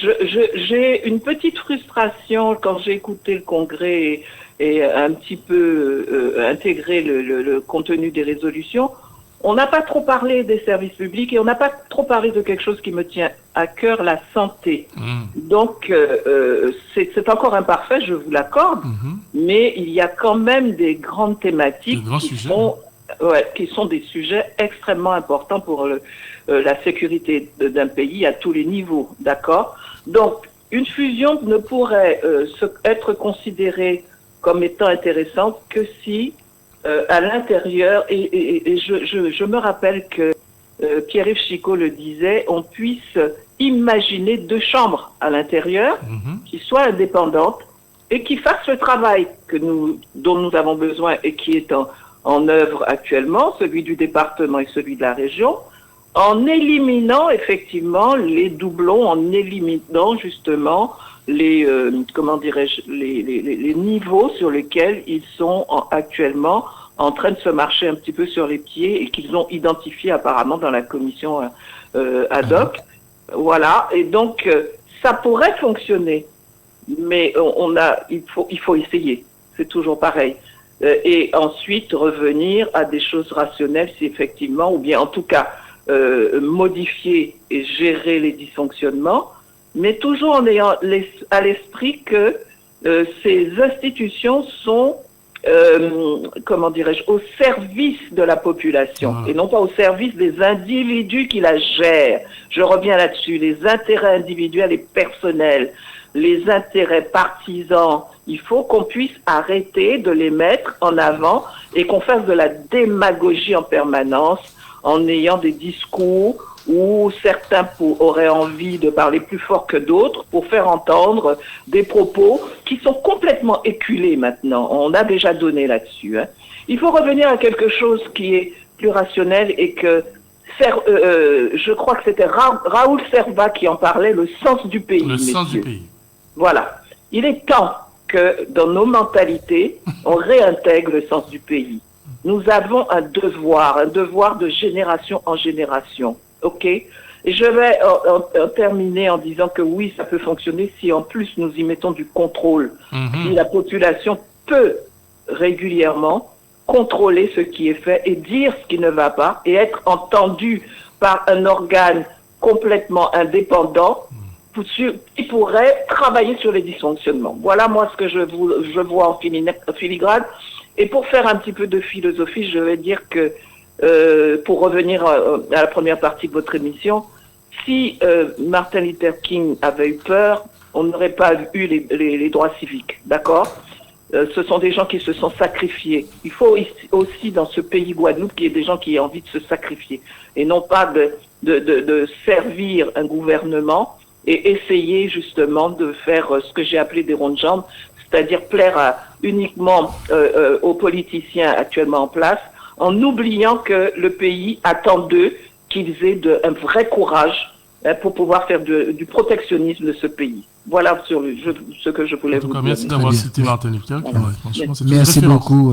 j'ai une petite frustration quand j'ai écouté le congrès et un petit peu intégré le contenu des résolutions. On n'a pas trop parlé des services publics et on n'a pas trop parlé de quelque chose qui me tient à cœur, la santé. Donc, c'est encore imparfait, je vous l'accorde, mais il y a quand même des grandes thématiques qui sont des sujets extrêmement importants pour la sécurité d'un pays à tous les niveaux, d'accord? Donc, une fusion ne pourrait être considérée comme étant intéressante que si à l'intérieur, et je me rappelle que Pierre-Yves Chicot le disait, on puisse imaginer 2 chambres à l'intérieur qui soient indépendantes et qui fassent le travail dont nous avons besoin et qui est en œuvre actuellement, celui du département et celui de la région, en éliminant effectivement les doublons, en éliminant justement les niveaux sur lesquels ils sont actuellement en train de se marcher un petit peu sur les pieds et qu'ils ont identifié apparemment dans la commission ad hoc. Voilà, et donc ça pourrait fonctionner, mais il faut essayer, c'est toujours pareil. Et ensuite revenir à des choses rationnelles si effectivement, ou bien en tout cas modifier et gérer les dysfonctionnements, mais toujours en ayant à l'esprit que ces institutions sont, au service de la population et non pas au service des individus qui la gèrent. Je reviens là-dessus, les intérêts individuels et personnels, les intérêts partisans, il faut qu'on puisse arrêter de les mettre en avant et qu'on fasse de la démagogie en permanence en ayant des discours où certains auraient envie de parler plus fort que d'autres pour faire entendre des propos qui sont complètement éculés maintenant. On a déjà donné là-dessus. Il faut revenir à quelque chose qui est plus rationnel et que je crois que c'était Raoul Servat qui en parlait, le sens du pays. Le sens du pays. Voilà. Il est temps que dans nos mentalités, on réintègre le sens du pays. Nous avons un devoir de génération en génération. OK ? Et je vais en terminer en disant que oui, ça peut fonctionner si en plus nous y mettons du contrôle. Si la population peut régulièrement contrôler ce qui est fait et dire ce qui ne va pas et être entendu par un organe complètement indépendant qui pourrait travailler sur les dysfonctionnements. Voilà moi ce que je vois en filigrane. Et pour faire un petit peu de philosophie, je vais dire que, pour revenir à la première partie de votre émission, si Martin Luther King avait eu peur, on n'aurait pas eu les droits civiques, d'accord ? Ce sont des gens qui se sont sacrifiés. Il faut aussi dans ce pays Guadeloupe qu'il y ait des gens qui aient envie de se sacrifier et non pas de servir un gouvernement et essayer justement de faire ce que j'ai appelé des rondes jambes, c'est-à-dire plaire uniquement aux politiciens actuellement en place, en oubliant que le pays attend d'eux qu'ils aient un vrai courage pour pouvoir faire du protectionnisme de ce pays. Voilà ce que je voulais vous dire. Merci d'avoir cité Martin Luther King. Merci beaucoup,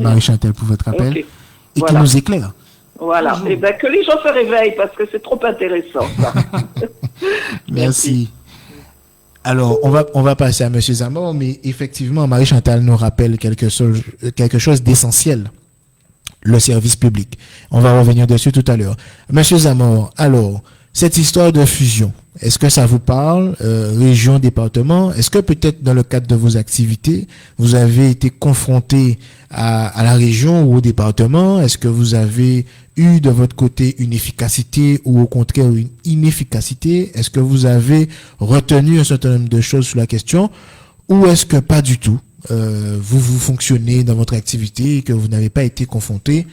Marie-Chantal, pour votre appel et qui nous éclaire. Voilà. Et bien, que les gens se réveillent parce que c'est trop intéressant. Ça. Merci. Alors, on va passer à M. Zamor, mais effectivement, Marie-Chantal nous rappelle quelque chose d'essentiel, le service public. On va revenir dessus tout à l'heure. M. Zamor, alors, cette histoire de fusion, est-ce que ça vous parle, région, département? Est-ce que peut-être dans le cadre de vos activités, vous avez été confronté à la région ou au département? Est-ce que vous avez eu de votre côté une efficacité ou au contraire une inefficacité? Est-ce que vous avez retenu un certain nombre de choses sur la question ou est-ce que pas du tout? Vous fonctionnez dans votre activité et que vous n'avez pas été confronté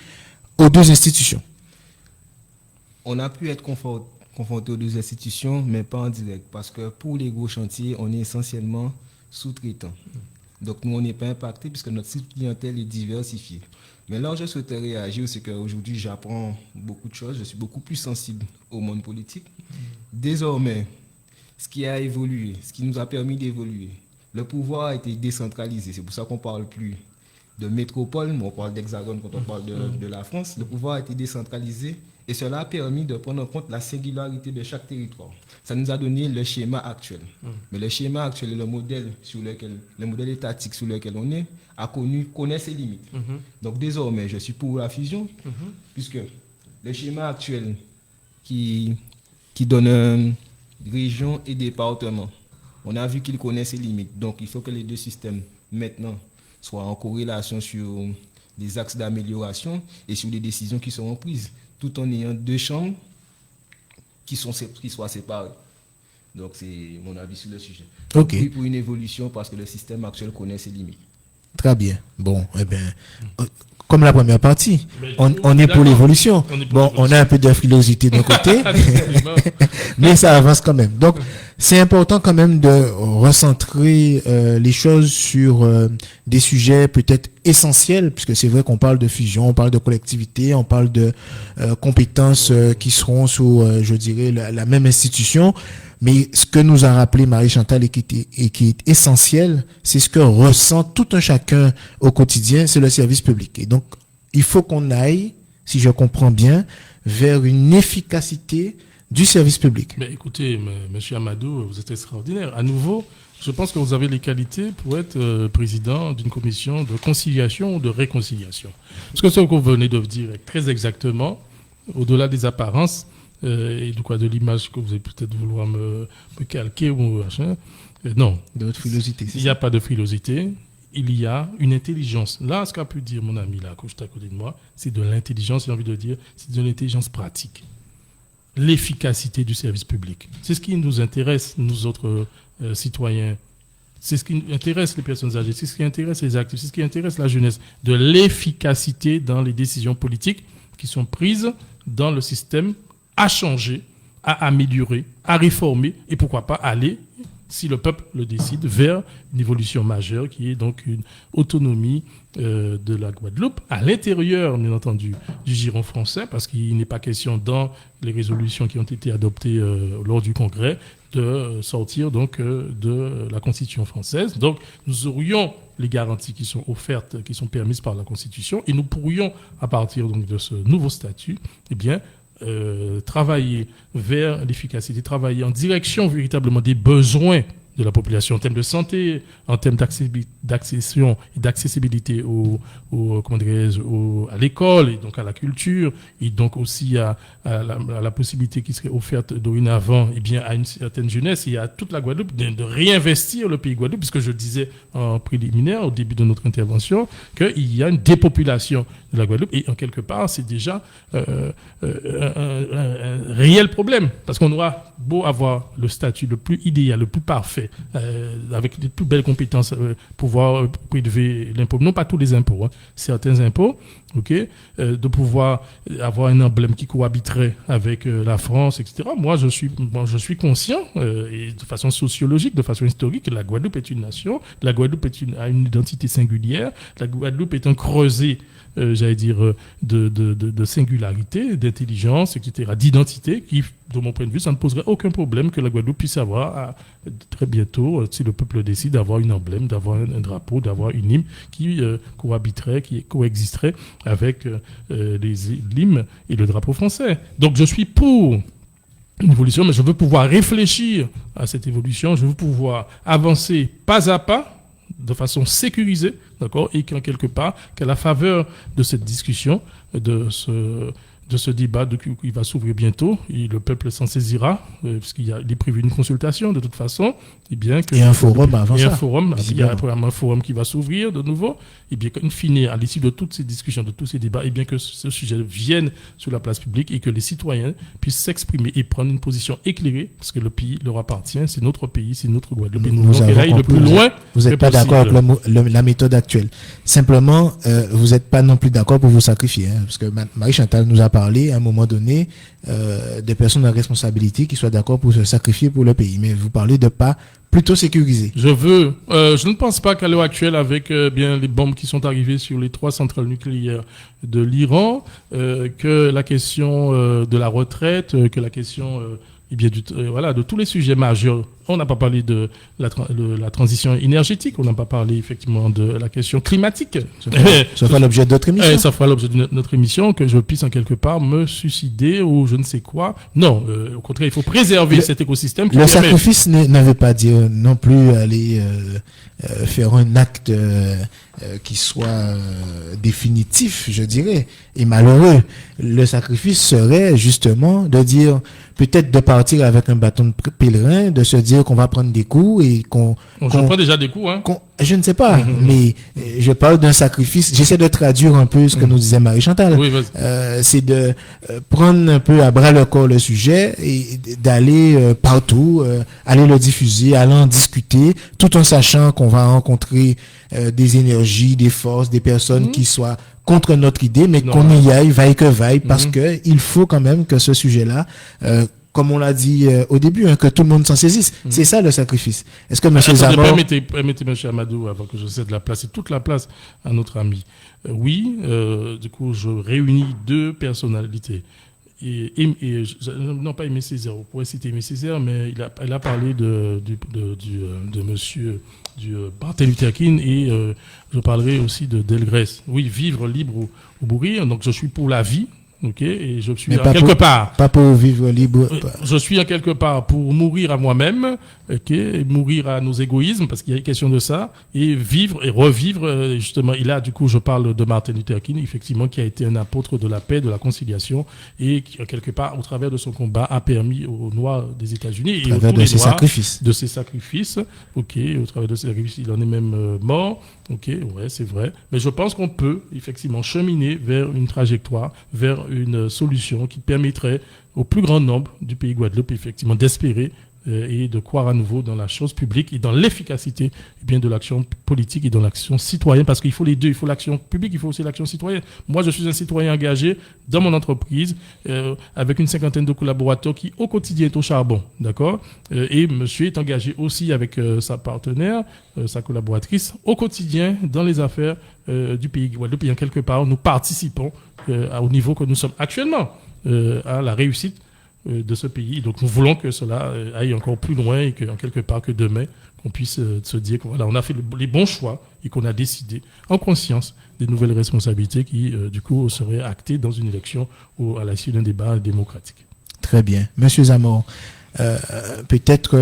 aux deux institutions? On a pu être confronté aux deux institutions, mais pas en direct, parce que pour les gros chantiers, on est essentiellement sous-traitants. Donc nous, on n'est pas impacté puisque notre site clientèle est diversifié. Mais là où je souhaitais réagir, c'est qu'aujourd'hui, j'apprends beaucoup de choses, je suis beaucoup plus sensible au monde politique. Désormais, ce qui a évolué, ce qui nous a permis d'évoluer, le pouvoir a été décentralisé. C'est pour ça qu'on ne parle plus de métropole, mais on parle d'hexagone quand on parle de la France. Le pouvoir a été décentralisé et cela a permis de prendre en compte la singularité de chaque territoire. Ça nous a donné le schéma actuel. Mais le schéma actuel et le modèle étatique sur lequel on est connaît ses limites. Donc désormais, je suis pour la fusion, puisque le schéma actuel qui donne région et département, on a vu qu'il connaît ses limites. Donc il faut que les deux systèmes maintenant soient en corrélation sur des axes d'amélioration et sur les décisions qui seront prises, tout en ayant deux chambres qui soient séparées. Donc c'est mon avis sur le sujet. Ok. Oui, pour une évolution parce que le système actuel connaît ses limites. Très bien. Bon, eh bien, comme la première partie, on est pour l'évolution. Bon, on a un peu de frilosité d'un côté, mais ça avance quand même. Donc, c'est important quand même de recentrer les choses sur des sujets peut-être essentiels, puisque c'est vrai qu'on parle de fusion, on parle de collectivité, on parle de compétences qui seront sous, je dirais, la même institution. Mais ce que nous a rappelé Marie-Chantal et qui est essentiel, c'est ce que ressent tout un chacun au quotidien, c'est le service public. Et donc, il faut qu'on aille, si je comprends bien, vers une efficacité du service public. Mais écoutez, monsieur Amadou, vous êtes extraordinaire. À nouveau, je pense que vous avez les qualités pour être président d'une commission de conciliation ou de réconciliation. Parce que ce que vous venez de dire est très exactement, au-delà des apparences, et de l'image que vous allez peut-être vouloir me calquer ou machin. Non. De votre frilosité. Il n'y a pas de frilosité. Il y a une intelligence. Là, ce qu'a pu dire mon ami là, juste à côté de moi, c'est de l'intelligence, j'ai envie de dire, c'est de l'intelligence pratique. L'efficacité du service public. C'est ce qui nous intéresse, nous autres citoyens. C'est ce qui intéresse les personnes âgées, c'est ce qui intéresse les actifs, c'est ce qui intéresse la jeunesse. De l'efficacité dans les décisions politiques qui sont prises dans le système à changer, à améliorer, à réformer et pourquoi pas aller si le peuple le décide, vers une évolution majeure qui est donc une autonomie de la Guadeloupe, à l'intérieur, bien entendu, du giron français, parce qu'il n'est pas question dans les résolutions qui ont été adoptées lors du Congrès de sortir donc de la Constitution française. Donc, nous aurions les garanties qui sont offertes, qui sont permises par la Constitution, et nous pourrions, à partir donc de ce nouveau statut, eh bien, travailler vers l'efficacité, travailler en direction véritablement des besoins de la population en termes de santé, en termes d'accession et d'accessibilité à l'école et donc à la culture, et donc aussi à la possibilité qui serait offerte dorénavant, eh bien, à une certaine jeunesse et à toute la Guadeloupe de réinvestir le pays Guadeloupe, puisque je disais en préliminaire au début de notre intervention qu'il y a une dépopulation de la Guadeloupe, et en quelque part c'est déjà un réel problème, parce qu'on aura beau avoir le statut le plus idéal, le plus parfait, avec les plus belles compétences, pouvoir prélever l'impôt, non pas tous les impôts, hein, certains impôts, de pouvoir avoir un emblème qui cohabiterait avec la France, etc. Moi, je suis conscient, et de façon sociologique, de façon historique, que la Guadeloupe est une nation, la Guadeloupe a une identité singulière, la Guadeloupe est un creuset, j'allais dire, de singularité, d'intelligence, etc., d'identité, qui, de mon point de vue, ça ne poserait aucun problème que la Guadeloupe puisse avoir, très bientôt, si le peuple décide, d'avoir un emblème, d'avoir un drapeau, d'avoir une hymne qui cohabiterait, qui coexisterait avec l'hymne et le drapeau français. Donc je suis pour une évolution, mais je veux pouvoir réfléchir à cette évolution, je veux pouvoir avancer pas à pas, de façon sécurisée, d'accord, et qu'en quelque part, qu'à la faveur de cette discussion, de ce débat qui va s'ouvrir bientôt, et le peuple s'en saisira, puisqu'il est prévu une consultation de toute façon, et bien que... Et un forum avant ça. Il y a un forum qui va s'ouvrir de nouveau, et bien qu'in fine, à l'issue de toutes ces discussions, de tous ces débats, et bien que ce sujet vienne sur la place publique et que les citoyens puissent s'exprimer et prendre une position éclairée, parce que le pays leur appartient, c'est notre pays, c'est notre Guadeloupe, et nous allons aller le plus loin. Vous n'êtes pas d'accord avec la méthode actuelle. Simplement, vous n'êtes pas non plus d'accord pour vous sacrifier, hein, parce que Marie-Chantal nous a parlé à un moment donné des personnes en responsabilité qui soient d'accord pour se sacrifier pour le pays. Mais vous parlez de pas plutôt sécuriser. Je ne pense pas qu'à l'heure actuelle, avec bien les bombes qui sont arrivées sur les 3 centrales nucléaires de l'Iran, que la question de la retraite, que la question de tous les sujets majeurs. On n'a pas parlé de la transition énergétique, on n'a pas parlé effectivement de la question climatique. Ça fera l'objet d'autres émissions. Ça fera l'objet de notre émission, que je puisse en quelque part me suicider ou je ne sais quoi. Non, au contraire, il faut préserver cet écosystème. Le sacrifice n'avait pas dit non plus aller faire un acte qui soit définitif, je dirais, et malheureux. Le sacrifice serait justement de dire, peut-être de partir avec un bâton de pèlerin, de se dire qu'on va prendre des coups et qu'on prend déjà des coups, hein. Je ne sais pas, mais je parle d'un sacrifice. J'essaie de traduire un peu ce que nous disait Marie-Chantal. Oui, c'est de prendre un peu à bras le corps le sujet et d'aller partout, aller le diffuser, aller en discuter, tout en sachant qu'on va rencontrer des énergies, des forces, des personnes qui soient contre notre idée, mais qu'on y aille, vaille que vaille, parce que il faut quand même que ce sujet-là, comme on l'a dit au début, que tout le monde s'en saisisse. C'est ça le sacrifice. Est-ce que M. Zamor... Permettez, M. Amadou, avant que je cède la place, et toute la place à notre ami. Oui, du coup, je réunis 2 personnalités. Non pas Aimé Césaire, on pourrait citer Aimé Césaire, mais il a parlé de monsieur Martin Luther King, et je parlerai aussi de Delgrès. Oui, vivre libre ou mourir, donc je suis pour la vie. Ok, et je suis quelque part. Pas pour vivre libre. Je suis en quelque part pour mourir à moi-même, ok, et mourir à nos égoïsmes, parce qu'il y a une question de ça, et vivre et revivre, justement. Et là, du coup, je parle de Martin Luther King, effectivement, qui a été un apôtre de la paix, de la conciliation, et qui, quelque part, au travers de son combat, a permis aux Noirs des États-Unis, et au travers de ses sacrifices. De ses sacrifices, ok, au travers de ses sacrifices, il en est même mort, ok, ouais, c'est vrai. Mais je pense qu'on peut, effectivement, cheminer vers une trajectoire, vers une solution qui permettrait au plus grand nombre du pays Guadeloupe, effectivement, d'espérer et de croire à nouveau dans la chose publique et dans l'efficacité de l'action politique et dans l'action citoyenne, parce qu'il faut les deux, il faut l'action publique, il faut aussi l'action citoyenne. Moi, je suis un citoyen engagé dans mon entreprise avec une 50aine de collaborateurs qui au quotidien est au charbon, d'accord, et monsieur est engagé aussi avec sa partenaire, sa collaboratrice au quotidien dans les affaires du pays Guadeloupe, et en quelque part nous participons au niveau que nous sommes actuellement à la réussite de ce pays. Donc nous voulons que cela aille encore plus loin et qu'en quelque part que demain qu'on puisse se dire qu'on on a fait les bons choix et qu'on a décidé en conscience des nouvelles responsabilités qui du coup seraient actées dans une élection ou à l'issue d'un débat démocratique. Très bien. Monsieur Zamor, peut-être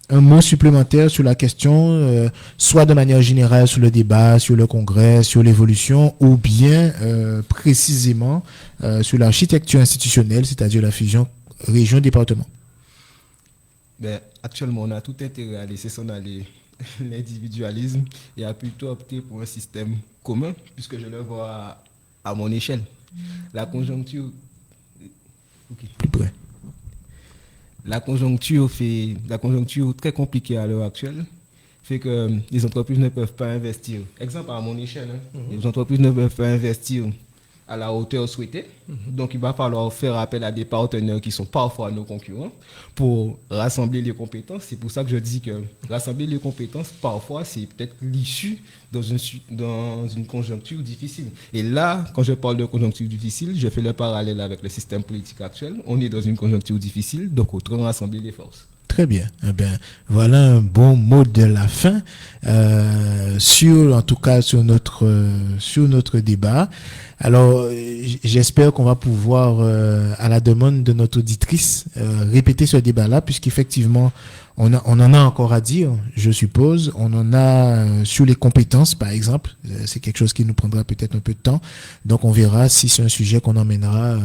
un mot supplémentaire sur la question, soit de manière générale sur le débat, sur le congrès, sur l'évolution, ou bien précisément sur l'architecture institutionnelle, c'est-à-dire la fusion région-département. Actuellement, on a tout intérêt à laisser s'en aller l'individualisme et à plutôt opter pour un système commun, puisque je le vois à mon échelle. La conjoncture... Plus près. La conjoncture très compliquée à l'heure actuelle fait que les entreprises ne peuvent pas investir. Exemple à mon échelle, les entreprises ne peuvent pas investir à la hauteur souhaitée. Donc il va falloir faire appel à des partenaires qui sont parfois nos concurrents pour rassembler les compétences. C'est pour ça que je dis que rassembler les compétences, parfois, c'est peut-être l'issue dans une conjoncture difficile. Et là, quand je parle de conjoncture difficile, je fais le parallèle avec le système politique actuel. On est dans une conjoncture difficile, donc autant rassembler les forces. Très bien. Eh bien, voilà un bon mot de la fin sur notre débat. Alors, j'espère qu'on va pouvoir, à la demande de notre auditrice, répéter ce débat-là, puisqu'effectivement, on en a encore à dire, je suppose. On en a sur les compétences, par exemple. C'est quelque chose qui nous prendra peut-être un peu de temps. Donc, on verra si c'est un sujet qu'on emmènera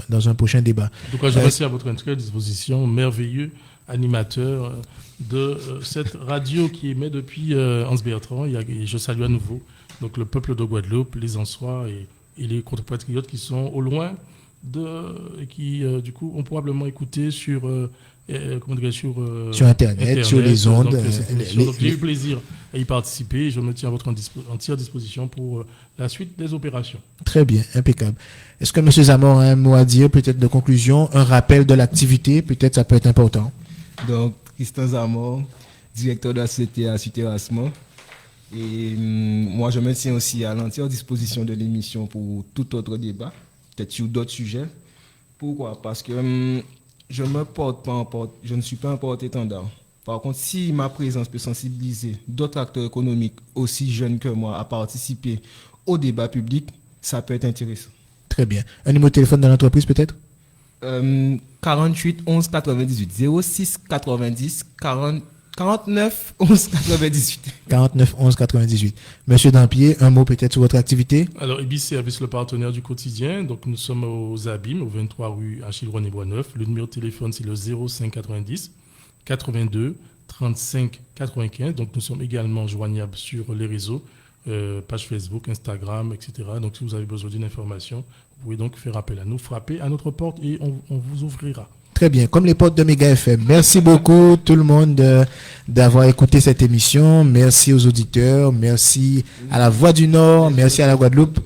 dans un prochain débat. En tout cas, je remercie à votre entière disposition, merveilleux animateur de cette radio qui émet depuis Hans Bertrand. Et je salue à nouveau donc le peuple de Guadeloupe, les Ansois et les compatriotes qui sont au loin qui du coup ont probablement écouté sur Internet, sur les ondes. Donc j'ai eu plaisir à y participer et je me tiens à votre entière disposition pour la suite des opérations. Très bien, impeccable. Est-ce que M. Zamor a un mot à dire, peut-être de conclusion, un rappel de l'activité, peut-être ça peut être important? Donc, Tristan Zamor, directeur de la société à Terrassement. Et moi, je me tiens aussi à l'entière disposition de l'émission pour tout autre débat, peut-être sur d'autres sujets. Pourquoi? Parce que je ne suis pas un porte-étendard. Par contre, si ma présence peut sensibiliser d'autres acteurs économiques aussi jeunes que moi à participer au débat public, ça peut être intéressant. Très bien. Un numéro de téléphone de l'entreprise peut-être? 48 11 98 06 90 49 11 98. 49 11 98. Monsieur Dampier, un mot peut-être sur votre activité? Alors, Ibis Service, le partenaire du quotidien. Donc, nous sommes aux Abîmes, au 23 rue Achille René Boisneuf. Le numéro de téléphone, c'est le 05 90 82 35 95. Donc, nous sommes également joignables sur les réseaux, page Facebook, Instagram, etc. Donc, si vous avez besoin d'une information, vous pouvez donc faire appel à nous, frapper à notre porte et on vous ouvrira. Très bien, comme les portes de Méga FM. Merci beaucoup tout le monde d'avoir écouté cette émission. Merci aux auditeurs, merci à la Voix du Nord, merci à la Guadeloupe.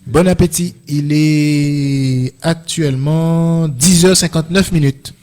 Bon appétit. Il est actuellement 10h59.